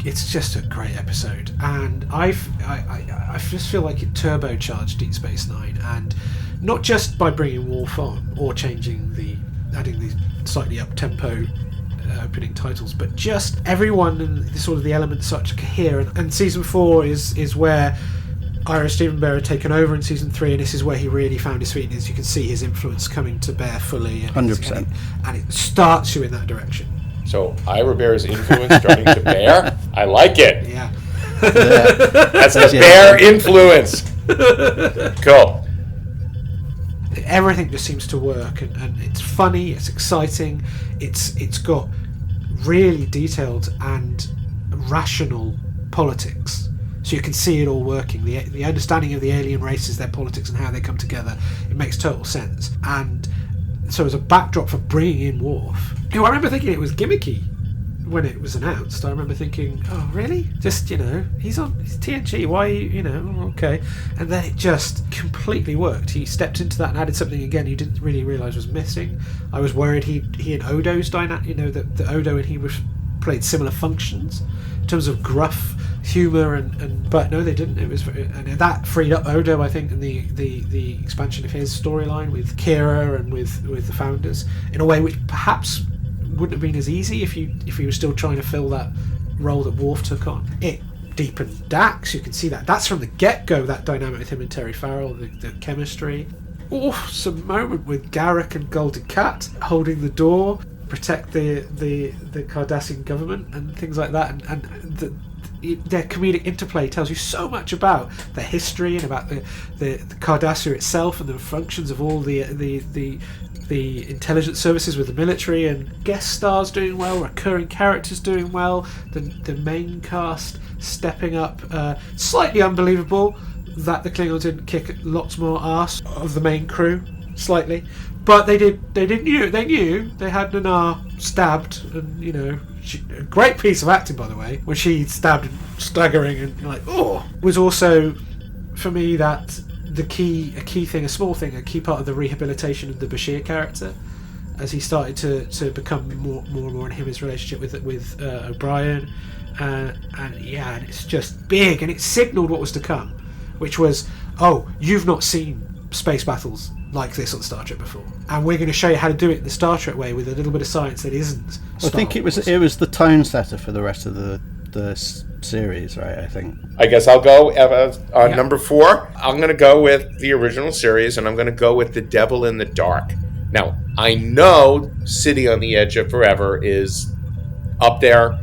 it's just a great episode, and I just feel like it turbocharged Deep Space Nine, and not just by bringing Worf on or adding the slightly up tempo opening titles, but just everyone and the sort of the elements start to cohere. And season 4 is where Ira Steven Behr had taken over in season 3, and this is where he really found his feet, and as you can see his influence coming to bear fully, 100%, and it starts you in that direction. So Ira Behr's influence starting to bear. I like it. Yeah. That's the Behr influence. Cool. Everything just seems to work, and it's funny, it's exciting, it's got really detailed and rational politics, so you can see it all working. The understanding of the alien races, their politics and how they come together, it makes total sense. And so as a backdrop for bringing in Worf, who I remember thinking it was gimmicky when it was announced. I remember thinking, oh really? Just, he's TNG, why, okay. And then it just completely worked. He stepped into that and added something again you didn't really realise was missing. I was worried he and Odo's dynamic, that Odo and he played similar functions in terms of gruff humour, but no, they didn't. It was, and that freed up Odo, I think, in the expansion of his storyline with Kira and with the Founders in a way which perhaps wouldn't have been as easy if he was still trying to fill that role that Worf took on. It deepened Dax. You can see that's from the get-go, that dynamic with him and Terry Farrell, the chemistry. Awesome moment with Garak and Goldie Cat holding the door, protect the Cardassian government and things like that, and their comedic interplay tells you so much about the history and about the Cardassia itself and the functions of all the intelligence services with the military, and guest stars doing well, recurring characters doing well, the main cast stepping up. Slightly unbelievable that the Klingons didn't kick lots more ass of the main crew, slightly, but they knew they had Nana stabbed, and a great piece of acting, by the way, when she stabbed and staggering and was also for me that a key part of the rehabilitation of the Bashir character, as he started to become more and more in his relationship with O'Brien, and it's just big, and it signalled what was to come, which was, you've not seen space battles like this on Star Trek before, and we're going to show you how to do it the Star Trek way with a little bit of science that isn't Star I think it was the tone setter for the rest of the series, right? I think. I guess I'll go on number 4. I'm going to go with the original series, and I'm going to go with The Devil in the Dark. Now, I know City on the Edge of Forever is up there,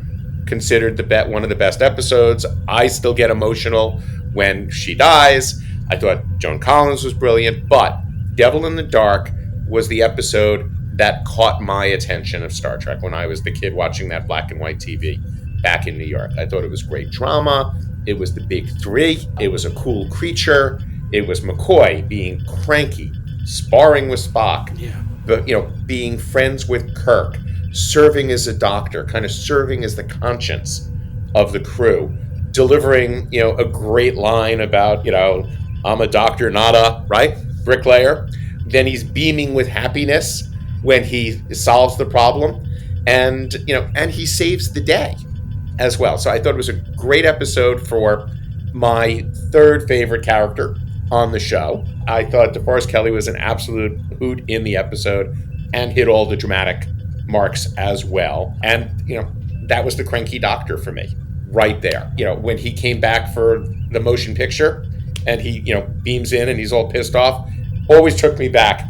considered one of the best episodes. I still get emotional when she dies. I thought Joan Collins was brilliant, but Devil in the Dark was the episode that caught my attention of Star Trek when I was the kid watching that black and white TV back in New York. I thought it was great drama. It was the big 3. It was a cool creature. It was McCoy being cranky, sparring with Spock, but being friends with Kirk, serving as a doctor, kind of serving as the conscience of the crew, delivering a great line about I'm a doctor, not a bricklayer. Then he's beaming with happiness when he solves the problem, and he saves the day as well. So I thought it was a great episode for my 3rd favorite character on the show. I thought DeForest Kelley was an absolute hoot in the episode and hit all the dramatic marks as well. And that was the cranky doctor for me right there. When he came back for the motion picture and he beams in and he's all pissed off, always took me back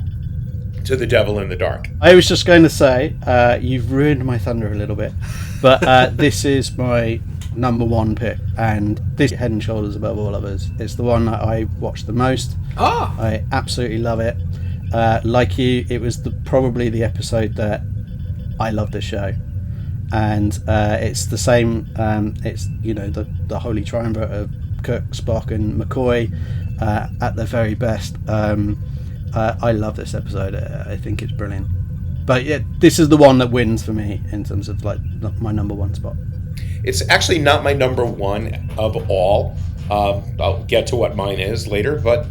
to The Devil in the Dark. I was just going to say, you've ruined my thunder a little bit, but this is my number 1 pick, and this head and shoulders above all others. It's the one that I watch the most. I absolutely love it. Like you, it was probably the episode that I love the show, and it's the same. It's the holy triumvirate of Kirk, Spock, and McCoy at their very best. I love this episode. I think it's brilliant. But yeah, this is the one that wins for me in terms of like my number one spot. It's actually not my number one of all. I'll get to what mine is later, but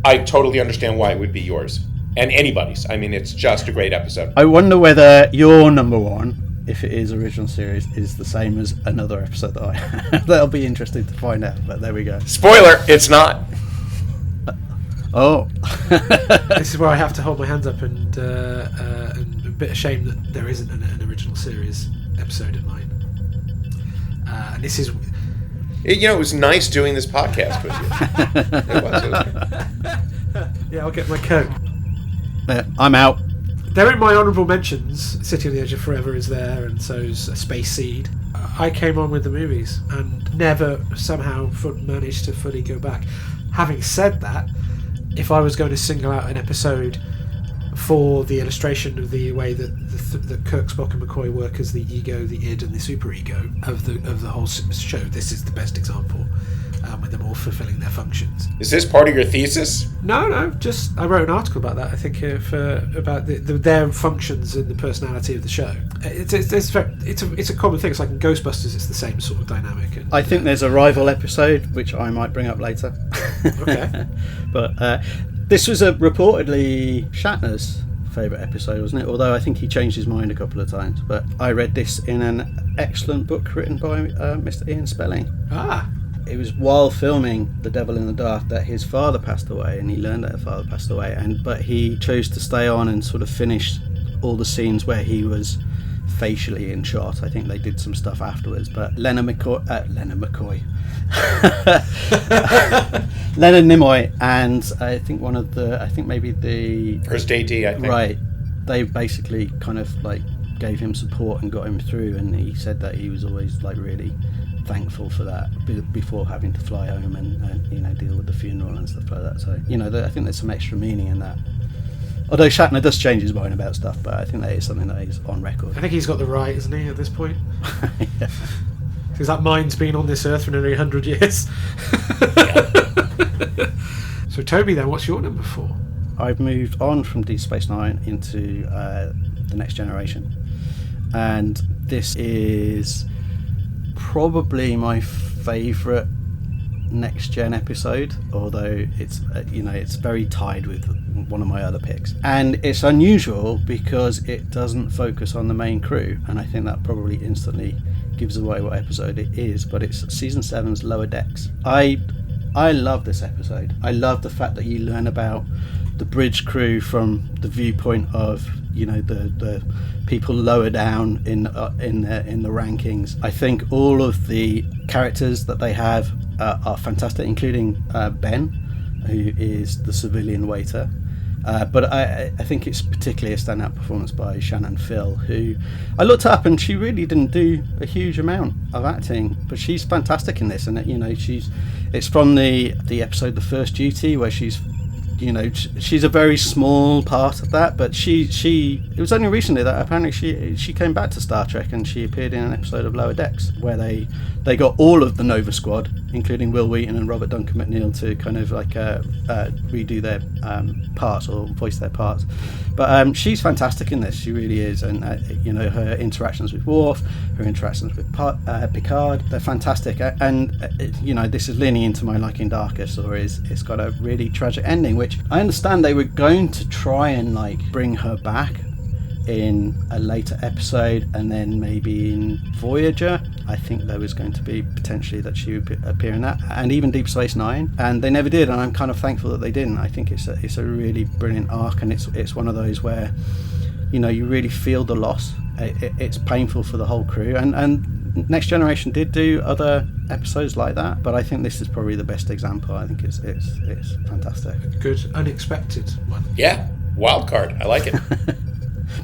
I totally understand why it would be yours and anybody's. I mean, it's just a great episode. I wonder whether your number one, if it is original series, is the same as another episode that I have. That'll be interesting to find out, but there we go. Spoiler, it's not. Oh. This is where I have to hold my hands up and a bit ashamed that there isn't an original series episode in mine. And this is... It was nice doing this podcast with you. It was. Yeah, I'll get my Coke. I'm out. They're in my honourable mentions. City on the Edge of Forever is there, and so's Space Seed. I came on with the movies and never somehow managed to fully go back. Having said that, if I was going to single out an episode for the illustration of the way that Kirk, Spock, and McCoy work as the ego, the id, and the superego of the whole show, this is the best example, with them all fulfilling their functions. Is this part of your thesis? No. Just I wrote an article about that. I think about their functions and the personality of the show. It's a common thing. It's like in Ghostbusters. It's the same sort of dynamic. And, I think there's a rival episode which I might bring up later. Okay. But this was reportedly Shatner's favourite episode, wasn't it? Although I think he changed his mind a couple of times. But I read this in an excellent book written by Mr. Ian Spelling. Ah. It was while filming The Devil in the Dark that his father passed away, and he learned that his father passed away. But he chose to stay on and sort of finish all the scenes where he was facially in shot. I think they did some stuff afterwards. But Leonard Nimoy, and I think maybe the first AD, I think. Right, they basically kind of like gave him support and got him through, and he said that he was always like really thankful for that before having to fly home and deal with the funeral and stuff like that. So I think there's some extra meaning in that. Although Shatner does change his mind about stuff, but I think that is something that is on record. I think he's got the right, isn't he, at this point? Yeah. Because that mind's been on this earth for nearly 100 years. So Toby, then, what's your number 4? I've moved on from Deep Space Nine into The Next Generation, and this is probably my favourite Next Gen episode, although it's it's very tied with one of my other picks. And it's unusual because it doesn't focus on the main crew, and I think that probably instantly gives away what episode it is, but it's season 7's Lower Decks. I love this episode. I love the fact that you learn about the bridge crew from the viewpoint of the people lower down in the rankings. I think all of the characters that they have are fantastic, including Ben, who is the civilian waiter. But I think it's particularly a standout performance by Shannon Phil, who I looked up and she really didn't do a huge amount of acting, but she's fantastic in this. And it's from the episode The First Duty, where she's a very small part of that, but it was only recently that apparently she came back to Star Trek, and she appeared in an episode of Lower Decks where they got all of the Nova Squad, including Will Wheaton and Robert Duncan McNeil, to kind of like redo their parts or voice their parts. But she's fantastic in this. She really is, and her interactions with Worf, her interactions with Picard, they're fantastic. And this is leaning into my liking darker stories. It's got a really tragic ending, which I understand they were going to try and bring her back in a later episode, and then maybe in Voyager. I think there was going to be potentially that she would appear in that, and even Deep Space Nine, and they never did, and I'm kind of thankful that they didn't. I think it's a really brilliant arc, and it's one of those where you really feel the loss. It's painful for the whole crew, and Next Generation did do other episodes like that, but I think this is probably the best example. I think it's fantastic. Good, unexpected one. Yeah, wild card. I like it.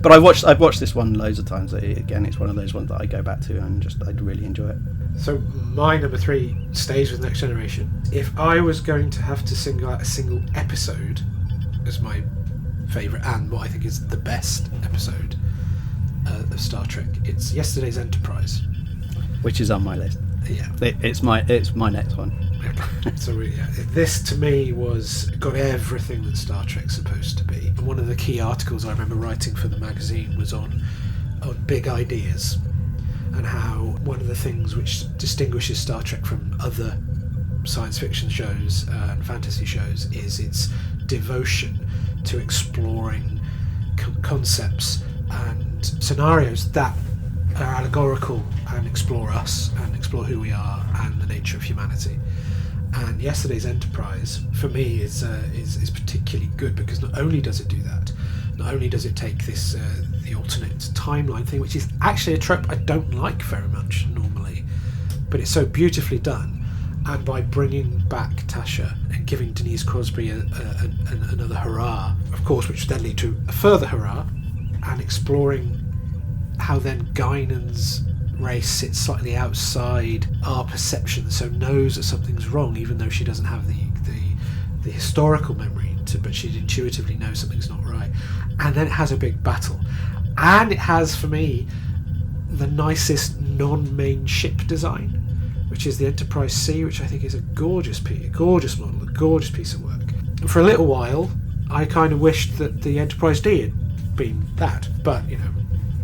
But I've watched this one loads of times. Again, it's one of those ones that I go back to and I really enjoy it. So my number 3 stays with Next Generation. If I was going to have to single out a single episode as my favourite and what I think is the best episode of Star Trek. It's Yesterday's Enterprise. Which is on my list. Yeah. It's my next one. So this to me got everything that Star Trek's supposed to be. And one of the key articles I remember writing for the magazine was on big ideas, and how one of the things which distinguishes Star Trek from other science fiction shows and fantasy shows is its devotion to exploring concepts and scenarios that are allegorical and explore us and explore who we are and the nature of humanity. And Yesterday's Enterprise, for me, is particularly good because not only does it do that, not only does it take this the alternate timeline thing, which is actually a trope I don't like very much normally, but it's so beautifully done. And by bringing back Tasha and giving Denise Crosby another hurrah, of course, which would then lead to a further hurrah, and exploring how then Guinan's race sits slightly outside our perception, so knows that something's wrong, even though she doesn't have the historical memory but she intuitively knows something's not right. And then it has a big battle, and it has, for me, the nicest non-main ship design, which is the Enterprise C, which I think is a gorgeous model, a gorgeous piece of work. And for a little while, I kind of wished that the Enterprise D had been that, but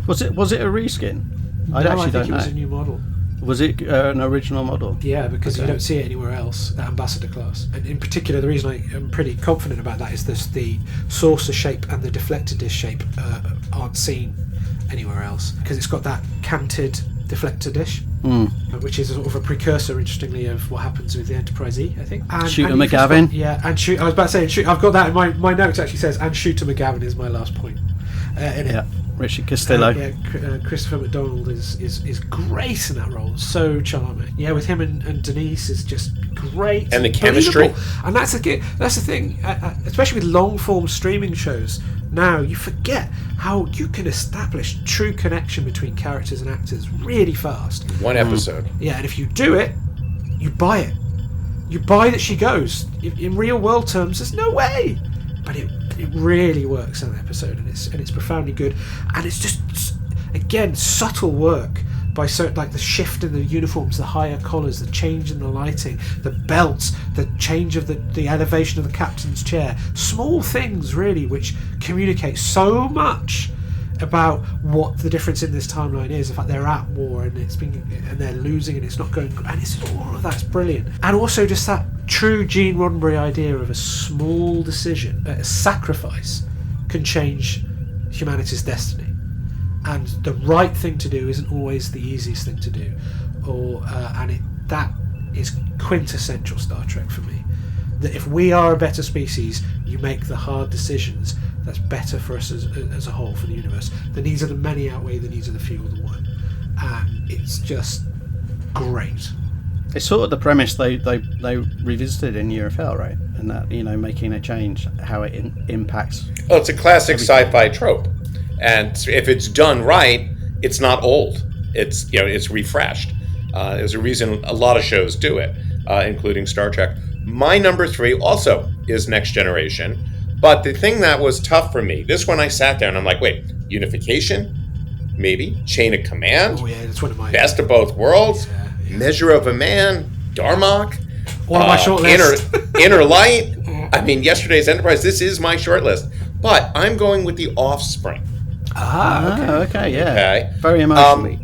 was it a reskin? I think it was a new model. Was it an original model? Yeah, because you don't see it anywhere else, that Ambassador class. And in particular, the reason I am pretty confident about that is the saucer shape and the deflector dish shape aren't seen anywhere else, because it's got that canted deflector dish, which is a sort of a precursor, interestingly, of what happens with the Enterprise E, I think. And Shooter McGavin. I was about to say, I've got that in my notes. Actually says, and Shooter McGavin is my last point in it. Richard Castillo. Christopher McDonald is great in that role, so charming. Yeah, with him and Denise is just great, and the chemistry. And that's the thing, especially with long form streaming shows. Now you forget how you can establish true connection between characters and actors really fast. One episode. Yeah, and if you do it, you buy it. You buy that she goes. In real world terms, there's no way, but it really works in an episode, and it's profoundly good, and it's just, again, subtle work by like the shift in the uniforms, the higher collars, the change in the lighting, the belts, the change of the elevation of the captain's chair, small things really which communicate so much about what the difference in this timeline is. In fact, they're at war and they're losing and it's not going, and it's all of that's brilliant. And also just that true Gene Roddenberry idea of a small decision, a sacrifice, can change humanity's destiny, and the right thing to do isn't always the easiest thing to do, that is quintessential Star Trek for me. That if we are a better species, you make the hard decisions that's better for us as a whole, for the universe. The needs of the many outweigh the needs of the few or the one, and it's just great. It's sort of the premise they revisited in UFL, right? And that, making a change, how it impacts. Well, it's a classic sci-fi trope, and if it's done right, it's not old. It's refreshed. There's a reason a lot of shows do it, including Star Trek. My number 3 also is Next Generation. But the thing that was tough for me, this one I sat down and I'm like, wait, unification? Maybe? Chain of Command? Oh yeah, that's one of my... Best of Both Worlds? Yeah. Measure of a Man? Darmok? One of my short list. Inner Light? I mean, Yesterday's Enterprise, this is my short list. But I'm going with The Offspring. Okay, yeah. Okay. Very emotionally.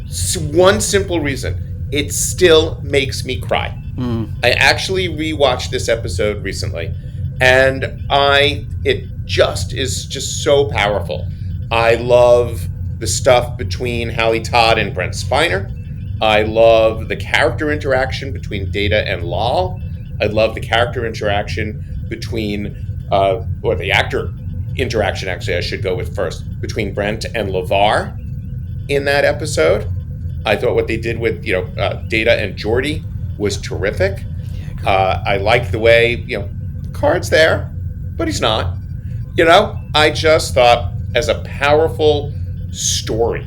One simple reason. It still makes me cry. I actually rewatched this episode recently, and it is just so powerful. I love the stuff between Hallie Todd and Brent Spiner. I love the character interaction between Data and Lal. I love the character interaction between, or the actor interaction, actually, I should go with first, between Brent and LeVar in that episode. I thought what they did with, Data and Geordi was terrific. I like the way, Picard's there, but he's not. I just thought, as a powerful story,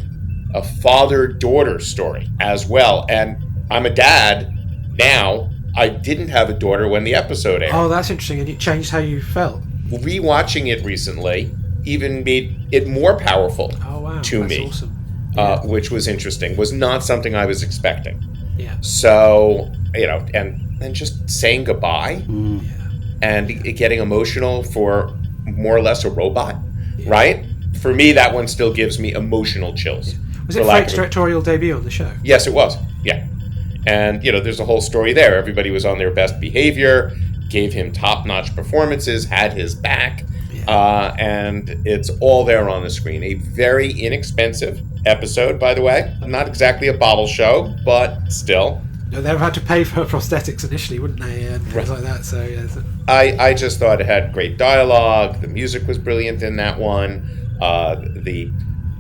a father-daughter story as well. And I'm a dad now. I didn't have a daughter when the episode aired. Oh, that's interesting. And it changed how you felt. Rewatching it recently, even made it more powerful to that's me, awesome. which was interesting. Was not something I was expecting. Yeah. So, and just saying goodbye and getting emotional for more or less a robot, right? For me, that one still gives me emotional chills. Was it Frank's directorial debut on the show? Yes, it was. Yeah. And, there's a whole story there. Everybody was on their best behavior, gave him top-notch performances, had his back, and it's all there on the screen. A very inexpensive episode, by the way. Not exactly a bottle show, but still. No, they would have had to pay for prosthetics initially, wouldn't they? And things like that. So, yeah. I just thought it had great dialogue. The music was brilliant in that one.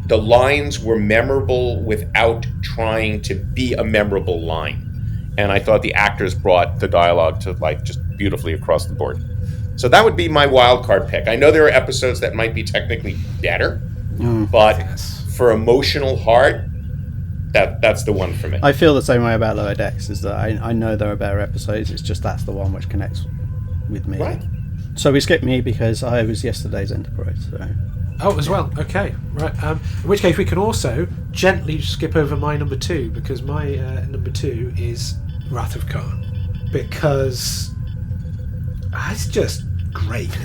The lines were memorable without trying to be a memorable line. And I thought the actors brought the dialogue to just beautifully across the board. So that would be my wild card pick. I know there are episodes that might be technically better, but for emotional heart, that's the one for me. I feel the same way about Lower Decks, is that I know there are better episodes, it's just that's the one which connects with me. Right. So we skipped me because I was yesterday's Enterprise. So. Oh, as well. Okay, right. In which case we can also gently skip over my number 2, because my number 2 is Wrath of Khan, because it's just great.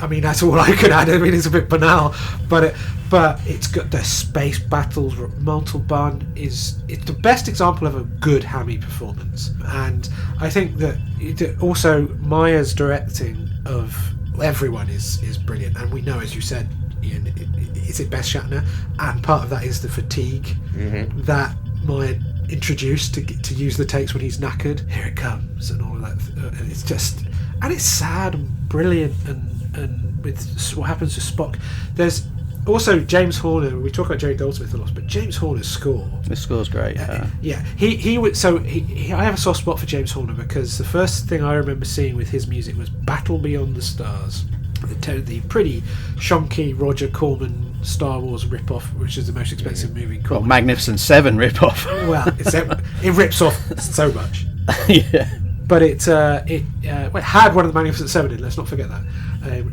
I mean, that's all I could add. I mean, it's a bit banal, but it's got the space battles. Montalban it's the best example of a good hammy performance, and I think that also Maya's directing of everyone is brilliant. And we know, as you said, Ian, is it Beth Shatner, and part of that is the fatigue that Maya introduced to use the takes when he's knackered. Here it comes, and all of that. It's just, and it's sad and brilliant, and with what happens to Spock. There's also James Horner. We talk about Jerry Goldsmith a lot, but James Horner's score. The score's great. He would. So I have a soft spot for James Horner, because the first thing I remember seeing with his music was Battle Beyond the Stars, the pretty shonky Roger Corman Star Wars rip-off, which is the most expensive movie. Well, Magnificent Seven rip-off. Well, it rips off so much. Yeah. But it had one of the Magnificent Seven in, let's not forget that,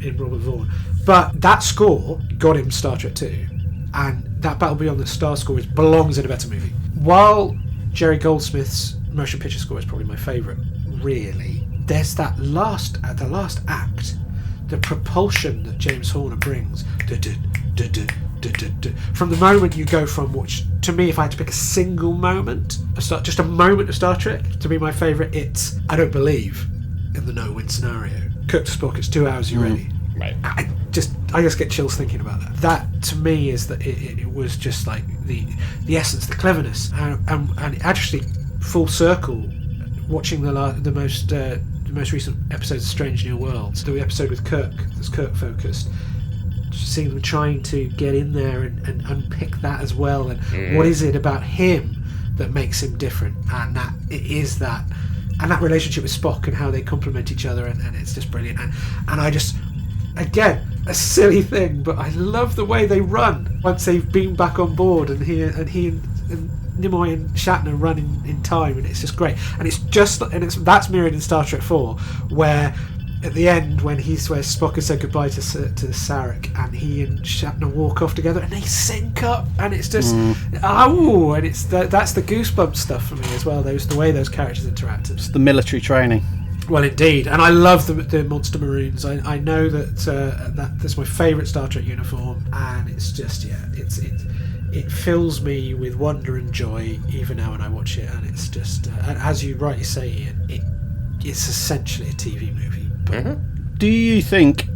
in Robert Vaughn. But that score got him Star Trek 2, and that Battle Beyond the Stars score belongs in a better movie. While Jerry Goldsmith's motion picture score is probably my favourite, really, there's that the last act, the propulsion that James Horner brings, from the moment you go from, which to me, if I had to pick a single moment, just a moment of Star Trek to be my favourite, it's I don't believe in the no-win scenario. Kirk to Spock, it's 2 hours, you ready? Right. I just get chills thinking about that. That to me is that it was just like the essence, the cleverness, and actually full circle. Watching the most recent episodes of Strange New Worlds, the episode with Kirk, that's Kirk focused. Seeing them trying to get in there and unpick that as well, and what is it about him that makes him different, and that it is that, and that relationship with Spock and how they complement each other, and it's just brilliant. And I just, again, a silly thing, but I love the way they run once they've been back on board, and he and Nimoy and Shatner run in time, and it's just great. And it's just, that's mirrored in Star Trek 4, where at the end, when Spock has said goodbye to Sarek, and he and Shatner walk off together, and they sync up, and it's just and it's that's the goosebumps stuff for me as well. The way those characters interact. It's the military training. Well, indeed, and I love the Monster Maroons. I know that that's my favourite Star Trek uniform, and it's just it fills me with wonder and joy even now when I watch it, and it's just as you rightly say, Ian, it's essentially a TV movie. Do you think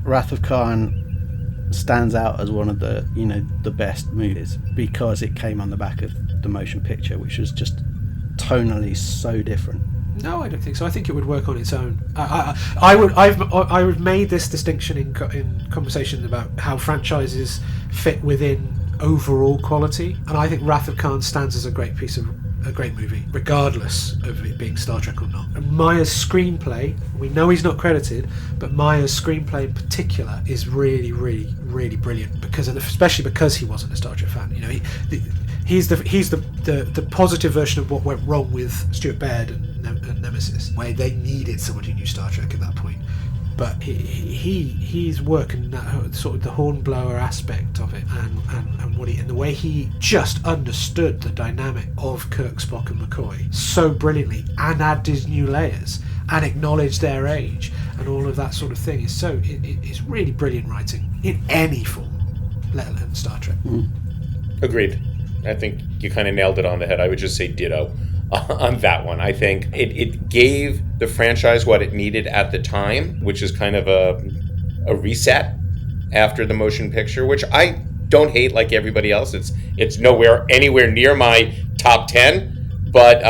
Wrath of Khan stands out as one of the best movies because it came on the back of the motion picture, which was just tonally so different? No, I don't think so. I think it would work on its own. I've made this distinction in conversations about how franchises fit within overall quality, and I think Wrath of Khan stands as a great movie, regardless of it being Star Trek or not. And Maya's screenplay, we know he's not credited, but Maya's screenplay in particular is really, really, really brilliant, especially because he wasn't a Star Trek fan. He's the positive version of what went wrong with Stuart Baird and Nemesis, where they needed someone who knew Star Trek at that point. but he's working that sort of the hornblower aspect of it, and what and the way he just understood the dynamic of Kirk, Spock, and McCoy so brilliantly, and added new layers and acknowledged their age and all of that sort of thing is it's really brilliant writing in any form, let alone Star Trek. Agreed. I think you kind of nailed it on the head. I would just say ditto on that one. I think it gave the franchise what it needed at the time, which is kind of a reset after the motion picture, which I don't hate like everybody else. It's anywhere near my top 10, but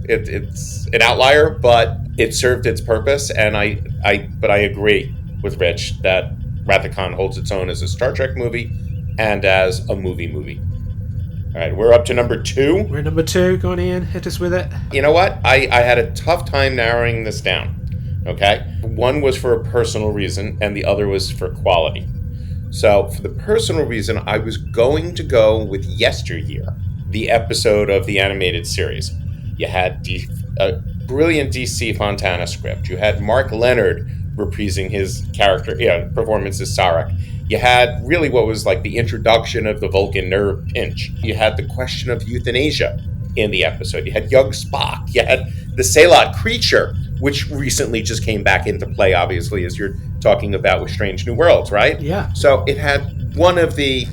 it's an outlier, but it served its purpose. And I agree with Rich that Wrath of Khan holds its own as a Star Trek movie and as a movie. All right, we're up to number 2. We're number 2. Go on, Ian. Hit us with it. You know what? I had a tough time narrowing this down, okay? One was for a personal reason, and the other was for quality. So for the personal reason, I was going to go with Yesteryear, the episode of the animated series. You had a brilliant DC Fontana script. You had Mark Leonard reprising his character, performance as Sarek. You had really what was like the introduction of the Vulcan nerve pinch. You had the question of euthanasia in the episode. You had young Spock. You had the Salot creature, which recently just came back into play, obviously, as you're talking about with Strange New Worlds, right? Yeah. So it had one of the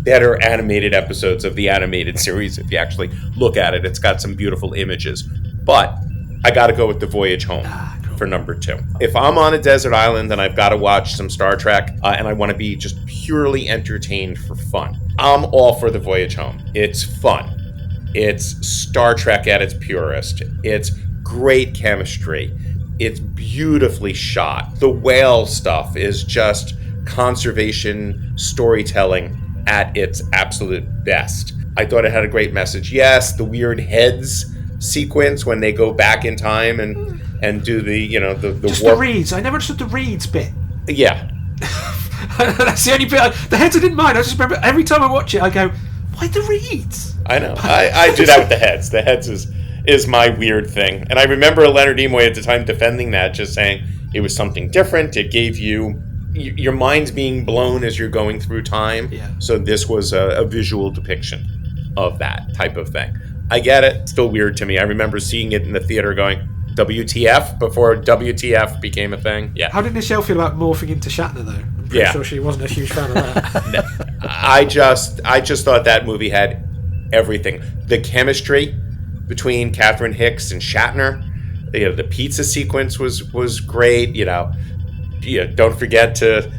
better animated episodes of the animated series, if you actually look at it. It's got some beautiful images. But I got to go with The Voyage Home. For number 2. If I'm on a desert island and I've got to watch some Star Trek and I want to be just purely entertained for fun, I'm all for The Voyage Home. It's fun. It's Star Trek at its purest. It's great chemistry. It's beautifully shot. The whale stuff is just conservation storytelling at its absolute best. I thought it had a great message. Yes, the weird heads sequence when they go back in time and do the just warp. The reeds. I never understood the reeds bit. Yeah. That's the only bit. The heads I didn't mind. I just remember every time I watch it, I go, why the reeds? I know. I do that with the heads. The heads is my weird thing. And I remember Leonard Nimoy at the time defending that, just saying it was something different. It gave you your mind's being blown as you're going through time. Yeah. So this was a visual depiction of that type of thing. I get it. It's still weird to me. I remember seeing it in the theater going, WTF, before WTF became a thing. Yeah. How did Michelle feel about morphing into Shatner, though? I'm pretty sure she wasn't a huge fan of that. No. I just thought that movie had everything. The chemistry between Catherine Hicks and Shatner. The pizza sequence was great. Don't forget to,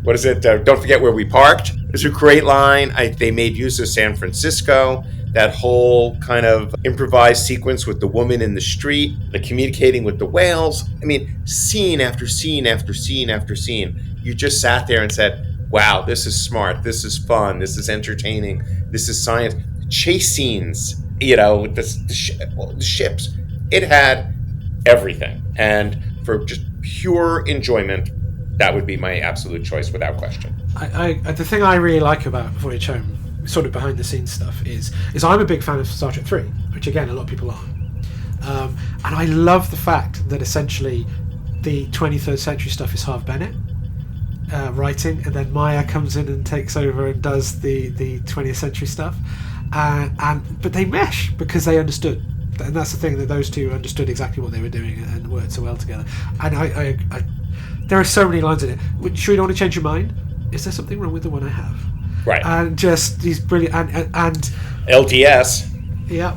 what is it? Don't forget where we parked. It's a great line. They made use of San Francisco. That whole kind of improvised sequence with the woman in the street, the communicating with the whales. I mean, scene after scene after scene after scene. You just sat there and said, wow, this is smart. This is fun. This is entertaining. This is science. Chase scenes, with the ships. It had everything. And for just pure enjoyment, that would be my absolute choice without question. The thing I really like about Voyage Home, sort of behind the scenes stuff, is I'm a big fan of Star Trek 3, which again a lot of people aren't, and I love the fact that essentially the 23rd century stuff is Harve Bennett writing, and then Maya comes in and takes over and does the 20th century stuff, but they mesh because they understood, and that's the thing, that those two understood exactly what they were doing and worked so well together. And I there are so many lines in it. Sure, you don't want to change your mind? Is there something wrong with the one I have? Right. And just these brilliant and LDS. Yeah.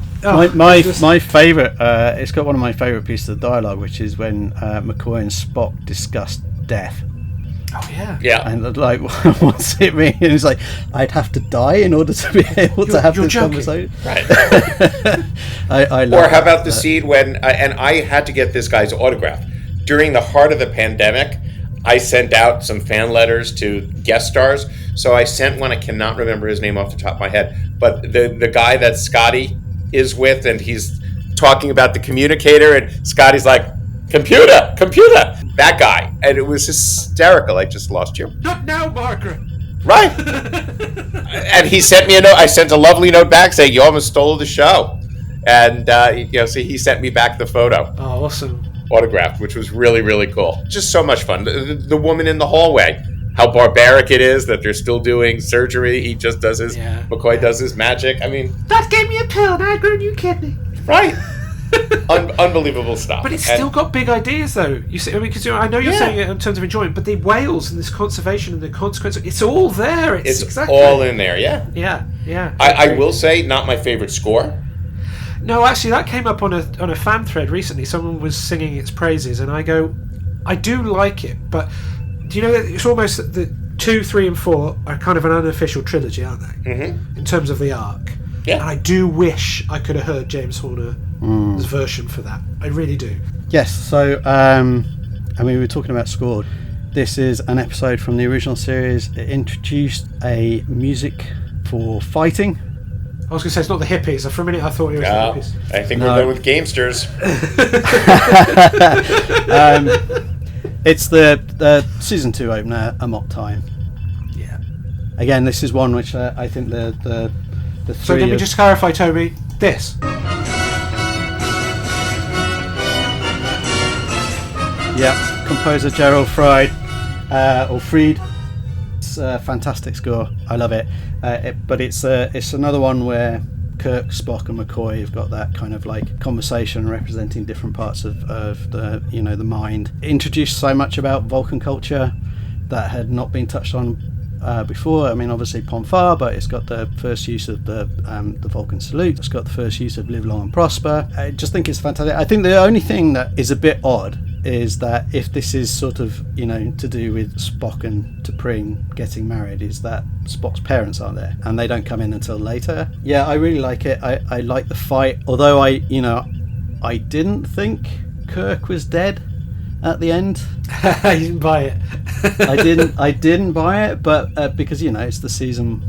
My favourite, it's got one of my favourite pieces of dialogue, which is when McCoy and Spock discuss death. Oh yeah. Yeah. And like, what's it mean? And it's like, I'd have to die in order to be able to have this conversation. Right. I love or how about the scene when, and I had to get this guy's autograph during the heart of the pandemic. I sent out some fan letters to guest stars. So I sent one, I cannot remember his name off the top of my head, but the guy that Scotty is with, and he's talking about the communicator, and Scotty's like, computer, that guy. And it was hysterical. I just lost you. Not now, Margaret. Right. And he sent me a note. I sent a lovely note back saying, you almost stole the show. And, so he sent me back the photo. Oh, awesome. autographed, which was really, really cool. Just so much fun. The woman in the hallway, how barbaric it is that they're still doing surgery. He just does his, McCoy does his magic. I mean, Dad gave me a pill and I grew a new kidney. Right. Unbelievable stuff. But it's still got big ideas, though. You see, I mean, because I know you're saying it in terms of enjoyment, but the whales and this conservation and the consequence, it's all there. It's exactly all in there. Yeah. Yeah. I will say, not my favorite score. No, actually, that came up on a fan thread recently. Someone was singing its praises, and I go, I do like it, but do you know that it's almost that the 2, 3, and 4 are kind of an unofficial trilogy, aren't they? Mm-hmm. In terms of the arc. Yeah. And I do wish I could have heard James Horner's version for that. I really do. Yes, so, I mean, we were talking about score. This is an episode from the original series. It introduced a music for fighting. I was going to say, it's not the hippies. For a minute, I thought it was the hippies. I think we're going with gamesters. It's the season 2 opener, Amok Time. Yeah. Again, this is one which I think the three. So let me just clarify, Toby. This. Yeah, composer Gerald Fried, or Fried. It's a fantastic score. I love it. But it's another one where Kirk, Spock, and McCoy have got that kind of like conversation representing different parts of the the mind. Introduced so much about Vulcan culture that had not been touched on before. I mean, obviously Ponfar, but it's got the first use of the Vulcan salute. It's got the first use of live long and prosper. I just think it's fantastic. I think the only thing that is a bit odd is that if this is sort of to do with Spock and T'Pring getting married, is that Spock's parents aren't there and they don't come in until later. Yeah, I really like it. I like the fight, although I didn't think Kirk was dead at the end. You didn't buy it. I didn't buy it, but because it's the season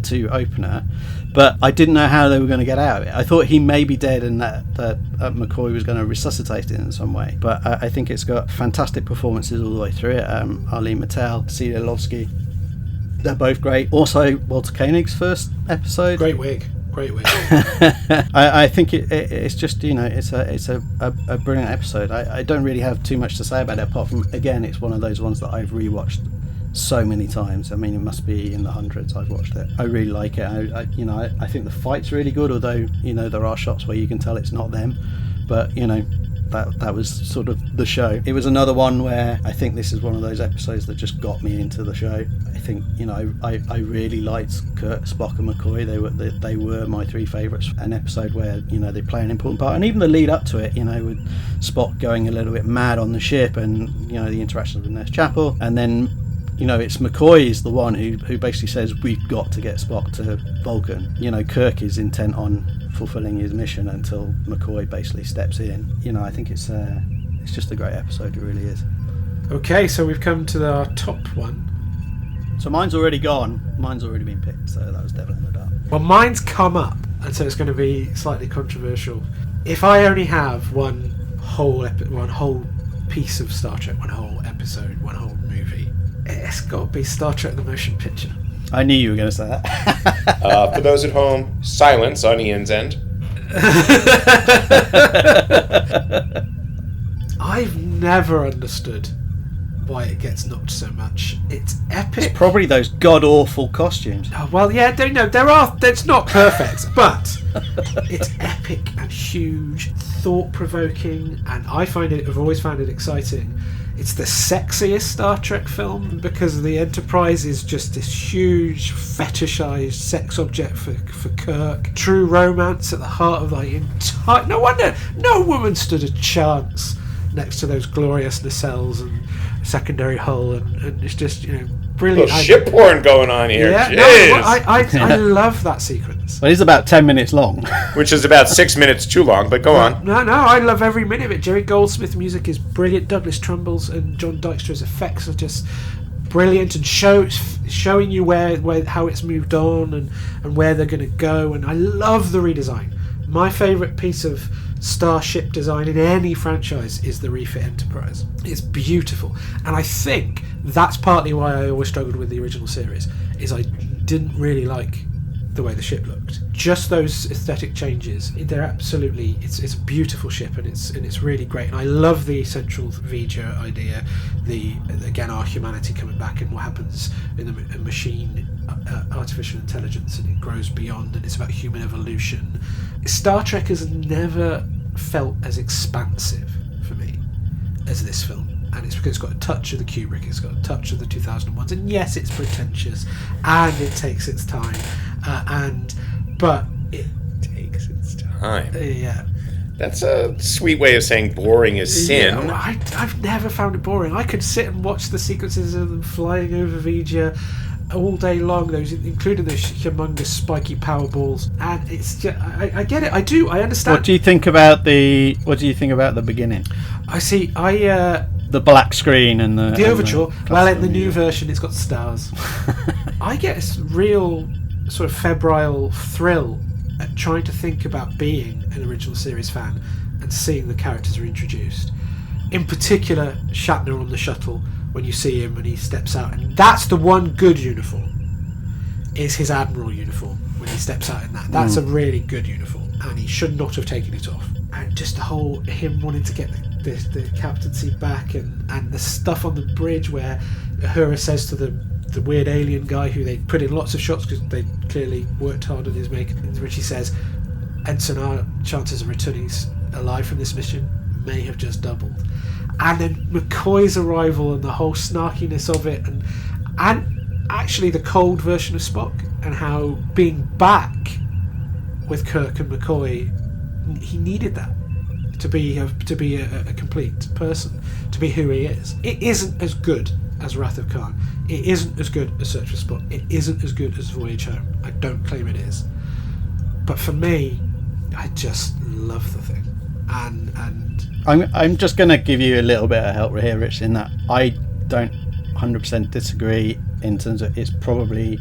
2 opener. But I didn't know how they were going to get out of it. I thought he may be dead and that McCoy was going to resuscitate it in some way. But I think it's got fantastic performances all the way through it. Arlene Mattel, Celia Lovsky, they're both great. Also, Walter Koenig's first episode. Great wig. I think it's just it's a brilliant episode. I don't really have too much to say about it apart from, again, it's one of those ones that I've rewatched so many times. I mean, it must be in the hundreds I've watched it. I really like it. I think the fight's really good, although there are shots where you can tell it's not them, but that was sort of the show. It was another one where I think this is one of those episodes that just got me into the show. I think I really liked Kirk, Spock, and McCoy. They were my 3 favourites. An episode where they play an important part, and even the lead up to it, with Spock going a little bit mad on the ship, and the interactions with Nurse Chapel, and then it's McCoy is the one who basically says we've got to get Spock to Vulcan. Kirk is intent on fulfilling his mission until McCoy basically steps in. I think it's just a great episode. It really is. Okay, so we've come to our top one. So mine's already gone. Mine's already been picked. So that was Devil in the Dark. Well, mine's come up, and so it's going to be slightly controversial. If I only have one whole piece of Star Trek, one whole episode, one whole movie, it's got to be Star Trek: The Motion Picture. I knew you were going to say that. For those at home, silence on Ian's end. I've never understood why it gets knocked so much. It's epic. It's probably those god-awful costumes. Oh, well, yeah, there are. It's not perfect, but it's epic and huge, thought-provoking, and I've always found it exciting. It's the sexiest Star Trek film because the Enterprise is just this huge fetishized sex object for Kirk. True romance at the heart of the entire... No wonder no woman stood a chance next to those glorious nacelles and secondary hull, and it's just brilliant. Little ship porn going on here. Yeah, Jeez. I love that sequence. Well, it's about 10 minutes long. Which is about 6 minutes too long, but go on. No, I love every minute of it. Jerry Goldsmith's music is brilliant. Douglas Trumbull's and John Dykstra's effects are just brilliant, and showing you how it's moved on and where they're going to go. And I love the redesign. My favourite piece of starship design in any franchise is the refit Enterprise. It's beautiful, and I think that's partly why I always struggled with the original series, is I didn't really like the way the ship looked. Just those aesthetic changes, they're absolutely, it's a beautiful ship, and it's really great. And I love the central V'ger idea, again, our humanity coming back and what happens in a machine, artificial intelligence, and it grows beyond, and it's about human evolution. Star Trek has never felt as expansive for me as this film. And it's because it's got a touch of the Kubrick, it's got a touch of the 2001s, and yes, it's pretentious, and it takes its time, but it takes its time. Yeah, that's a sweet way of saying boring is sin. Yeah, I've never found it boring. I could sit and watch the sequences of them flying over V'ger all day long, those including those humongous spiky power balls, and it's just, I get it. I understand. What do you think about the beginning? The black screen and the overture. Well, in the new version, it's got stars. I get a real sort of febrile thrill at trying to think about being an original series fan and seeing the characters are introduced. In particular, Shatner on the shuttle, when you see him and he steps out, and that's the one good uniform, is his Admiral uniform when he steps out in that. That's a really good uniform, and he should not have taken it off. And just the whole him wanting to get the captaincy back, and the stuff on the bridge where Uhura says to the weird alien guy who they put in lots of shots because they clearly worked hard on his makeup, in which he says, "Ensign, our chances of returning alive from this mission may have just doubled." And then McCoy's arrival and the whole snarkiness of it, and actually the cold version of Spock, and how being back with Kirk and McCoy, he needed that to be a complete person, to be who he is. It isn't as good as Wrath of Khan. It isn't as good as Search for Spock. It isn't as good as Voyage Home. I don't claim it is. But for me, I just love the thing. And I'm just going to give you a little bit of help here, Rich, in that I don't 100% disagree in terms of it's probably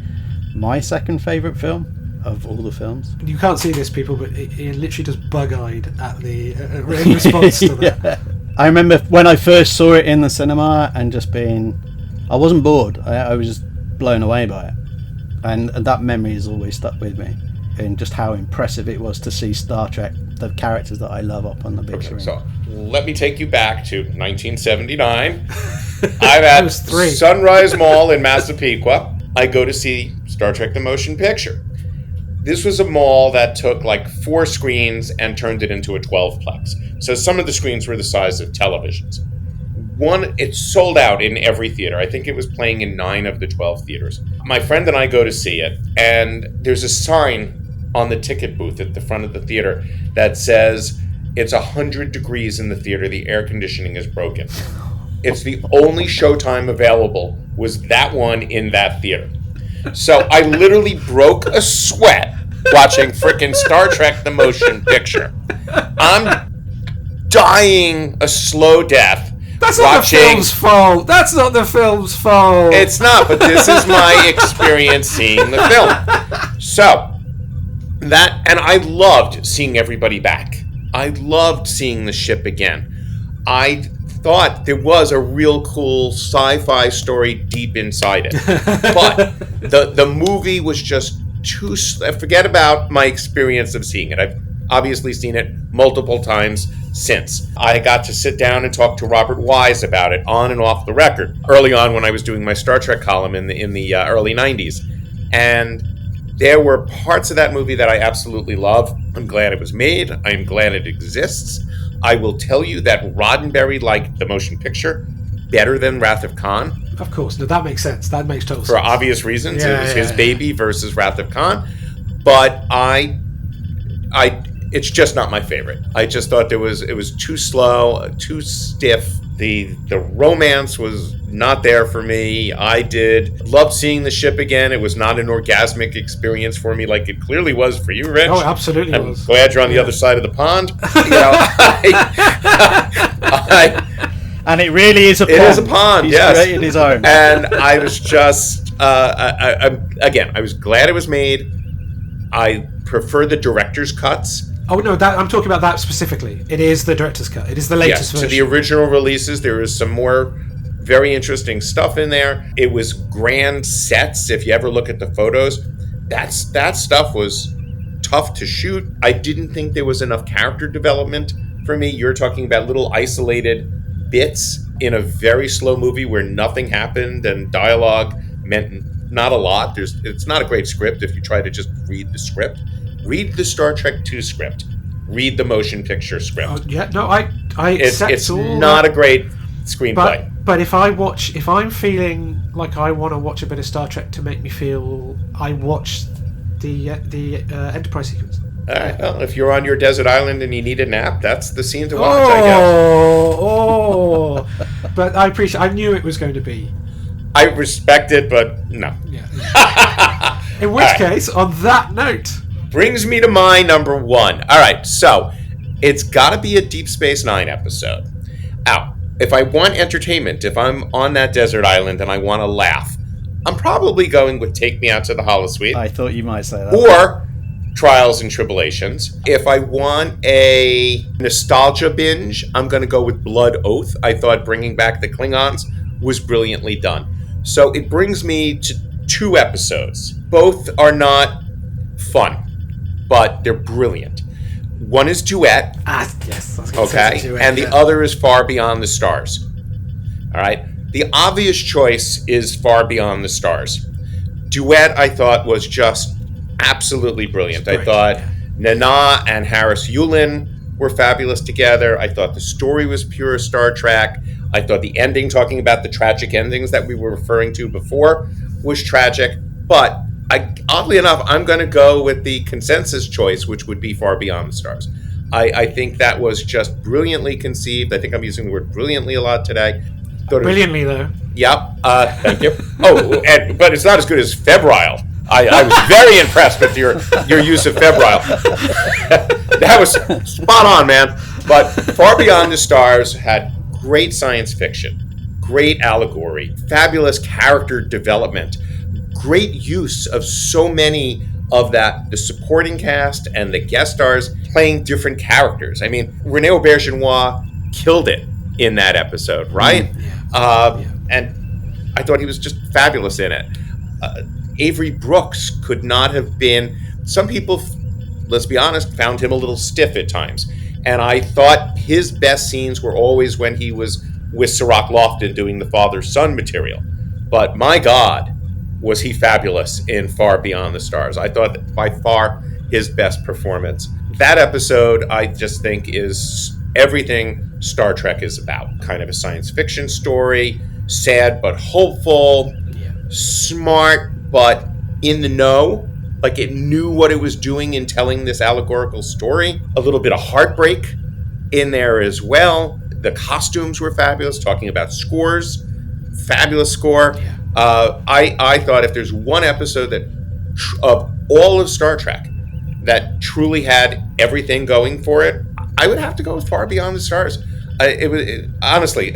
my second favourite film of all the films. You can't see this, people, but Ian literally just bug-eyed at the in response to that. Yeah. I remember when I first saw it in the cinema and just I wasn't bored. I was just blown away by it, and that memory has always stuck with me. And just how impressive it was to see Star Trek, the characters that I love, up on the big screen. So let me take you back to 1979. I'm at Sunrise Mall in Massapequa. I go to see Star Trek The Motion Picture. This was a mall that took like 4 screens and turned it into a 12-plex. So some of the screens were the size of televisions. It sold out in every theater. I think it was playing in 9 of the 12 theaters. My friend and I go to see it, and there's a sign on the ticket booth at the front of the theater that says it's 100 degrees in the theater, the air conditioning is broken. It's the only showtime available was that one in that theater. So I literally broke a sweat watching frickin' Star Trek The Motion Picture. I'm dying a slow death. That's not the film's fault. That's not the film's fault. It's not, but this is my experience seeing the film. So, and I loved seeing everybody back. I loved seeing the ship again. I thought there was a real cool sci-fi story deep inside it. But the movie was just too... Forget about my experience of seeing it. I've obviously seen it multiple times since. I got to sit down and talk to Robert Wise about it on and off the record early on when I was doing my Star Trek column in the early 90s. And there were parts of that movie that I absolutely love. I'm glad it was made. I'm glad it exists. I will tell you that Roddenberry liked the motion picture better than Wrath of Khan. Of course. No, that makes sense. That makes total sense. For obvious reasons. It was his baby versus Wrath of Khan. But it's just not my favorite. I just thought it was too slow, too stiff. The romance was not there for me. I loved seeing the ship again. It was not an orgasmic experience for me like it clearly was for you, Rich. Oh, absolutely I'm was. glad you're on the other side of the pond. And it really is a pond. It is a pond, yes. He's created his own. And I was just, again, I was glad it was made. I prefer the director's cuts. Oh, no, I'm talking about that specifically. It is the director's cut. It is the latest version. To the original releases, there is some more very interesting stuff in there. It was grand sets. If you ever look at the photos, that stuff was tough to shoot. I didn't think there was enough character development for me. You're talking about little isolated bits in a very slow movie where nothing happened and dialogue meant not a lot. It's not a great script if you try to just read the script. Read the Star Trek 2 script. Read the motion picture script. I accept it's all not that. a great screenplay. But if I'm feeling like I want to watch a bit of Star Trek to make me feel, I watch the Enterprise sequence. All right, well, if you're on your desert island and you need a nap, that's the scene to watch, I guess. But I knew it was going to be. I respect it, but no. Yeah. In which case, on that note, brings me to my number 1. All right, so it's got to be a Deep Space Nine episode. Now, if I want entertainment, if I'm on that desert island and I want to laugh, I'm probably going with Take Me Out to the Holosuite. I thought you might say that. Or Trials and Tribulations. If I want a nostalgia binge, I'm going to go with Blood Oath. I thought bringing back the Klingons was brilliantly done. So it brings me to 2 episodes. Both are not fun, but they're brilliant. One is Duet. Yes. Okay, Duet, and the other is Far Beyond the Stars. All right, the obvious choice is Far Beyond the Stars. Duet, I thought, was just absolutely brilliant. I thought Nana and Harris Yulin were fabulous together. I thought the story was pure Star Trek. I thought the ending, talking about the tragic endings that we were referring to before, was tragic. But oddly enough, I'm going to go with the consensus choice, which would be Far Beyond the Stars. I think that was just brilliantly conceived. I think I'm using the word brilliantly a lot today. Brilliantly, though. Yep. Thank you. But it's not as good as Febrile. I was very impressed with your use of Febrile. That was spot on, man. But Far Beyond the Stars had great science fiction, great allegory, fabulous character development, great use of so many of the supporting cast and the guest stars playing different characters. I mean, René Auberjonois killed it in that episode, right? And I thought he was just fabulous in it. Avery Brooks could not have been... Some people, let's be honest, found him a little stiff at times. And I thought his best scenes were always when he was with Cirroc Lofton doing the father-son material. But my God, was he fabulous in Far Beyond the Stars. I thought that by far his best performance. That episode, I just think, is everything Star Trek is about. Kind of a science fiction story, sad but hopeful, smart but in the know, like it knew what it was doing in telling this allegorical story. A little bit of heartbreak in there as well. The costumes were fabulous, talking about scores, fabulous score. I thought if there's one episode that of all of Star Trek that truly had everything going for it, I would have to go with Far Beyond the Stars. Honestly,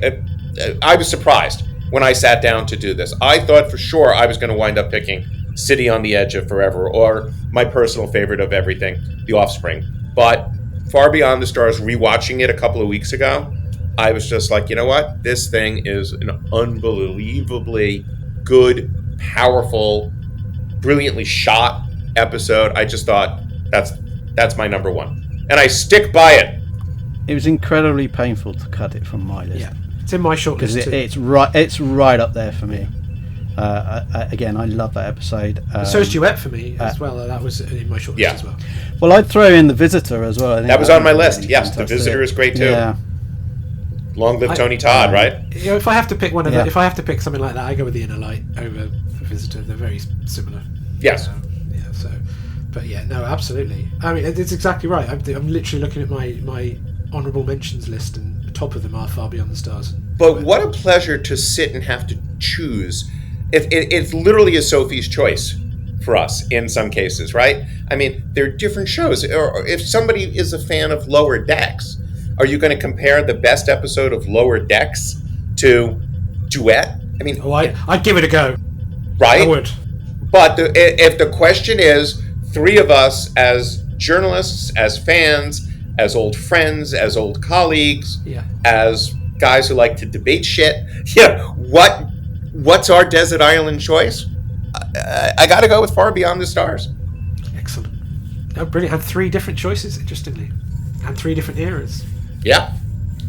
I was surprised when I sat down to do this. I thought for sure I was going to wind up picking City on the Edge of Forever or my personal favorite of everything, The Offspring. But Far Beyond the Stars, rewatching it a couple of weeks ago, I was just like, you know what? This thing is an unbelievably good, powerful, brilliantly shot episode. I just thought that's my number 1. And I stick by it. It was incredibly painful to cut it from my list. Yeah, it's in my short list too. It's right up there for me. Again, I love that episode. So is Duet for me as well. That was in my short list as well. Well, I'd throw in The Visitor as well. I think that was on my list. Really yes, fantastic. The Visitor is great too. Yeah. Long live Tony Todd, right? You know, if I have to pick if I have to pick something like that, I go with The Inner Light over The Visitor. They're very similar. Yes. But yeah, no, absolutely. I mean, it's exactly right. I'm literally looking at my honourable mentions list, and the top of them are Far Beyond the Stars. But what a pleasure to sit and have to choose. It's literally a Sophie's choice for us in some cases, right? I mean, they're different shows. Or if somebody is a fan of Lower Decks, are you going to compare the best episode of Lower Decks to Duet? I mean, I'd give it a go. Right? I would. But if the question is, 3 of us as journalists, as fans, as old friends, as old colleagues, as guys who like to debate shit, what's our desert island choice? I got to go with Far Beyond the Stars. Excellent. Oh, brilliant. And 3 different choices, interestingly. And 3 different eras. Yeah.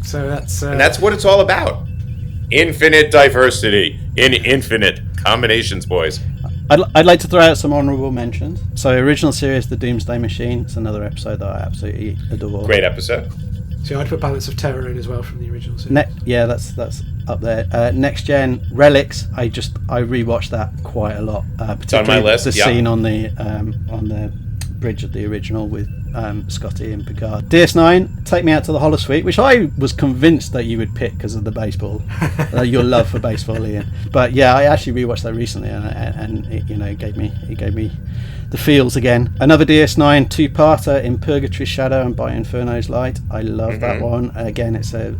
So that's... and that's what it's all about. Infinite diversity in infinite combinations, boys. I'd like to throw out some honourable mentions. So, original series, The Doomsday Machine. It's another episode that I absolutely adore. Great episode. So I'd put Balance of Terror in as well from the original series. Yeah, that's up there. Next Gen, Relics. I rewatched that quite a lot. It's on my list. The scene on the bridge of the original with Scotty and Picard. DS9, Take Me Out to the Holosuite, which I was convinced that you would pick because of the baseball, your love for baseball, Ian. But yeah, I actually rewatched that recently, and it gave me the feels again. Another DS9 2-parter, In Purgatory's Shadow and By Inferno's Light. I love that one. Again, it's a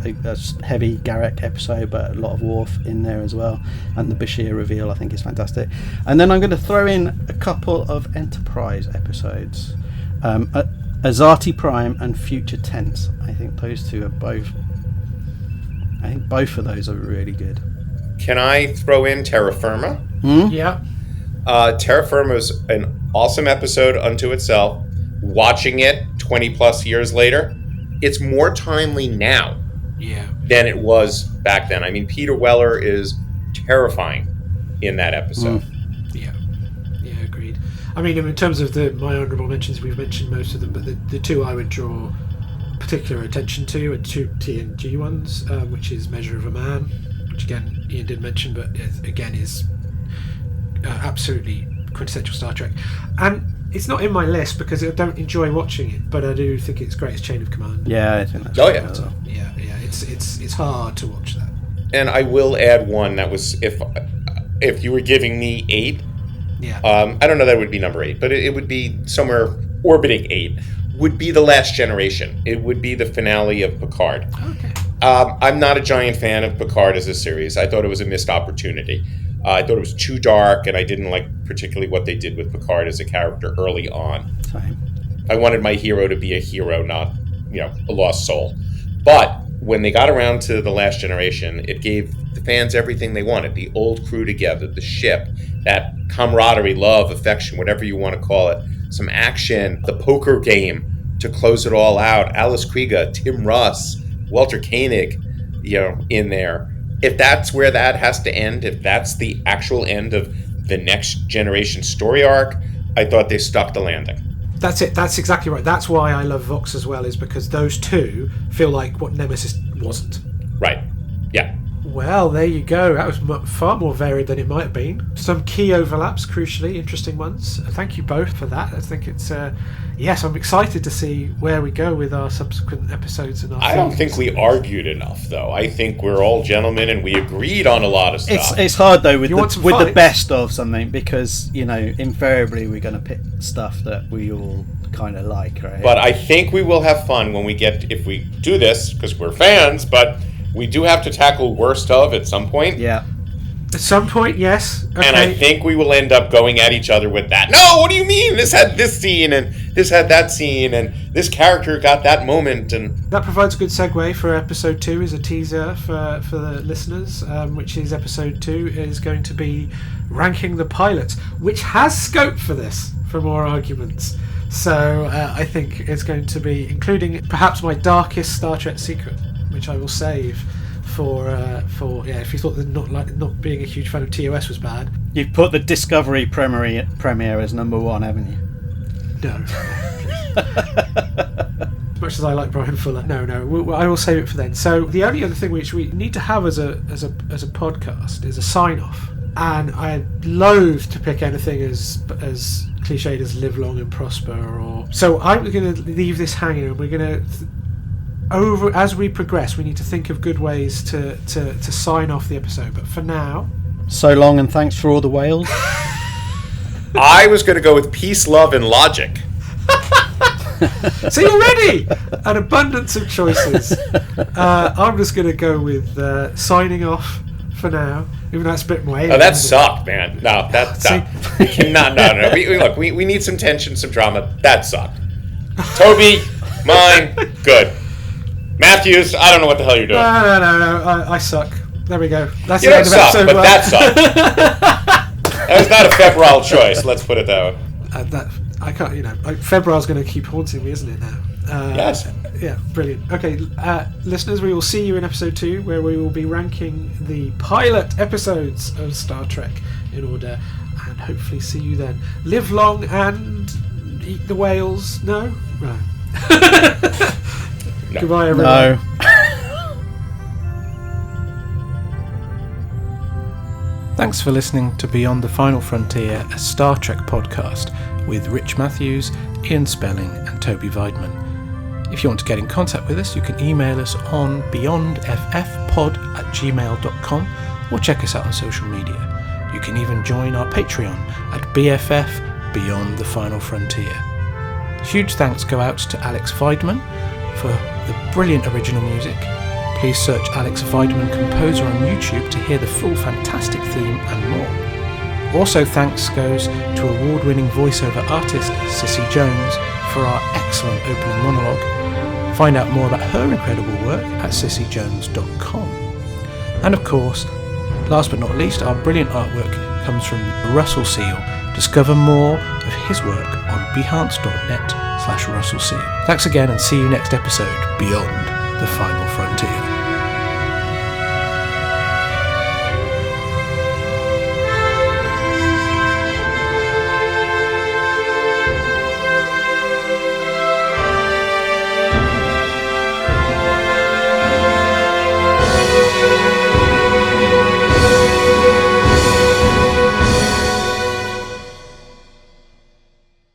heavy Garak episode, but a lot of Worf in there as well. And the Bashir reveal, I think, is fantastic. And then I'm going to throw in a couple of Enterprise episodes. Azati Prime and Future Tense. I think those two are both... I think both of those are really good. Can I throw in Terra Firma? Yeah. Terra Firma is an awesome episode unto itself. Watching it 20 plus years later, it's more timely now than it was back then. I mean, Peter Weller is terrifying in that episode. Yeah, agreed. I mean, in terms of my honourable mentions, we've mentioned most of them, but the 2 I would draw particular attention to are 2 TNG ones, which is Measure of a Man, which again Ian did mention, but again is absolutely quintessential Star Trek. And it's not in my list because I don't enjoy watching it, but I do think it's great as Chain of Command. Yeah, I think that's Yeah, it's hard to watch that. And I will add one that was, if you were giving me 8, I don't know that it would be number 8, but it would be somewhere orbiting 8, would be The Last Generation. It would be the finale of Picard. Okay. I'm not a giant fan of Picard as a series. I thought it was a missed opportunity. I thought it was too dark, and I didn't like particularly what they did with Picard as a character early on. Same. I wanted my hero to be a hero, not, a lost soul. But when they got around to The Last Generation, it gave the fans everything they wanted. The old crew together, the ship, that camaraderie, love, affection, whatever you want to call it. Some action, the poker game to close it all out. Alice Krieger, Tim Russ, Walter Koenig, in there. If that's where that has to end, if that's the actual end of the Next Generation story arc, I thought they stuck the landing. That's it. That's exactly right. That's why I love Vox as well, is because those 2 feel like what Nemesis wasn't. Right. Yeah. Well, there you go. That was far more varied than it might have been. Some key overlaps, crucially, interesting ones. Thank you both for that. I think it's... yes, I'm excited to see where we go with our subsequent episodes. And I don't think we argued enough, though. I think we're all gentlemen and we agreed on a lot of stuff. It's hard, though, with the best of something, because, invariably we're going to pick stuff that we all kind of like, right? But I think we will have fun when if we do this, because we're fans, but... we do have to tackle worst of at some point. Yeah. At some point, yes. Okay. And I think we will end up going at each other with that. No, what do you mean? This had this scene, and this had that scene, and this character got that moment. And that provides a good segue for episode 2 as a teaser for the listeners, which is episode 2 is going to be ranking the pilots, which has scope for this, for more arguments. So I think it's going to be including perhaps my darkest Star Trek secret, which I will save for if you thought that not being a huge fan of TOS was bad. You've put the Discovery premiere as number 1, haven't you? No. As much as I like Brian Fuller, no, I will save it for then. So the only other thing which we need to have as a podcast is a sign off, and I'd loathe to pick anything as cliched as live long and prosper. So I'm going to leave this hanging, and we're going to. As we progress, we need to think of good ways to sign off the episode. But for now, so long and thanks for all the whales. I was going to go with peace, love, and logic. See, already an abundance of choices. I'm just going to go with signing off for now, even though that's a bit more. Oh, that sucked, man. No, we cannot. No. We need some tension, some drama. That sucked. Toby, mine, good. Matthews, I don't know what the hell you're doing. No. I suck. There we go. That's you the don't end of suck, episode but that sucked. That was not a febrile choice. Let's put it that way. That I can't. Febrile's going to keep haunting me, isn't it now? Yes. Yeah, brilliant. Okay, listeners, we will see you in episode 2, where we will be ranking the pilot episodes of Star Trek in order, and hopefully see you then. Live long and eat the whales. No? Right. No. Goodbye, everyone. No. Thanks for listening to Beyond the Final Frontier, a Star Trek podcast with Rich Matthews, Ian Spelling and Toby Weidmann. If you want to get in contact with us, you can email us on beyondFFpod@gmail.com or check us out on social media. You can even join our Patreon at BFFBeyondTheFinalFrontier. Huge thanks go out to Alex Weidmann for the brilliant original music. Please search Alex Weidmann Composer on YouTube to hear the full fantastic theme and more. Also thanks goes to award-winning voiceover artist Cissy Jones for our excellent opening monologue. Find out more about her incredible work at cissyjones.com. And of course, last but not least, our brilliant artwork comes from Russell Seal. Discover more of his work on behance.net/Russell Seal. Thanks again and see you next episode, Beyond the Final Frontier.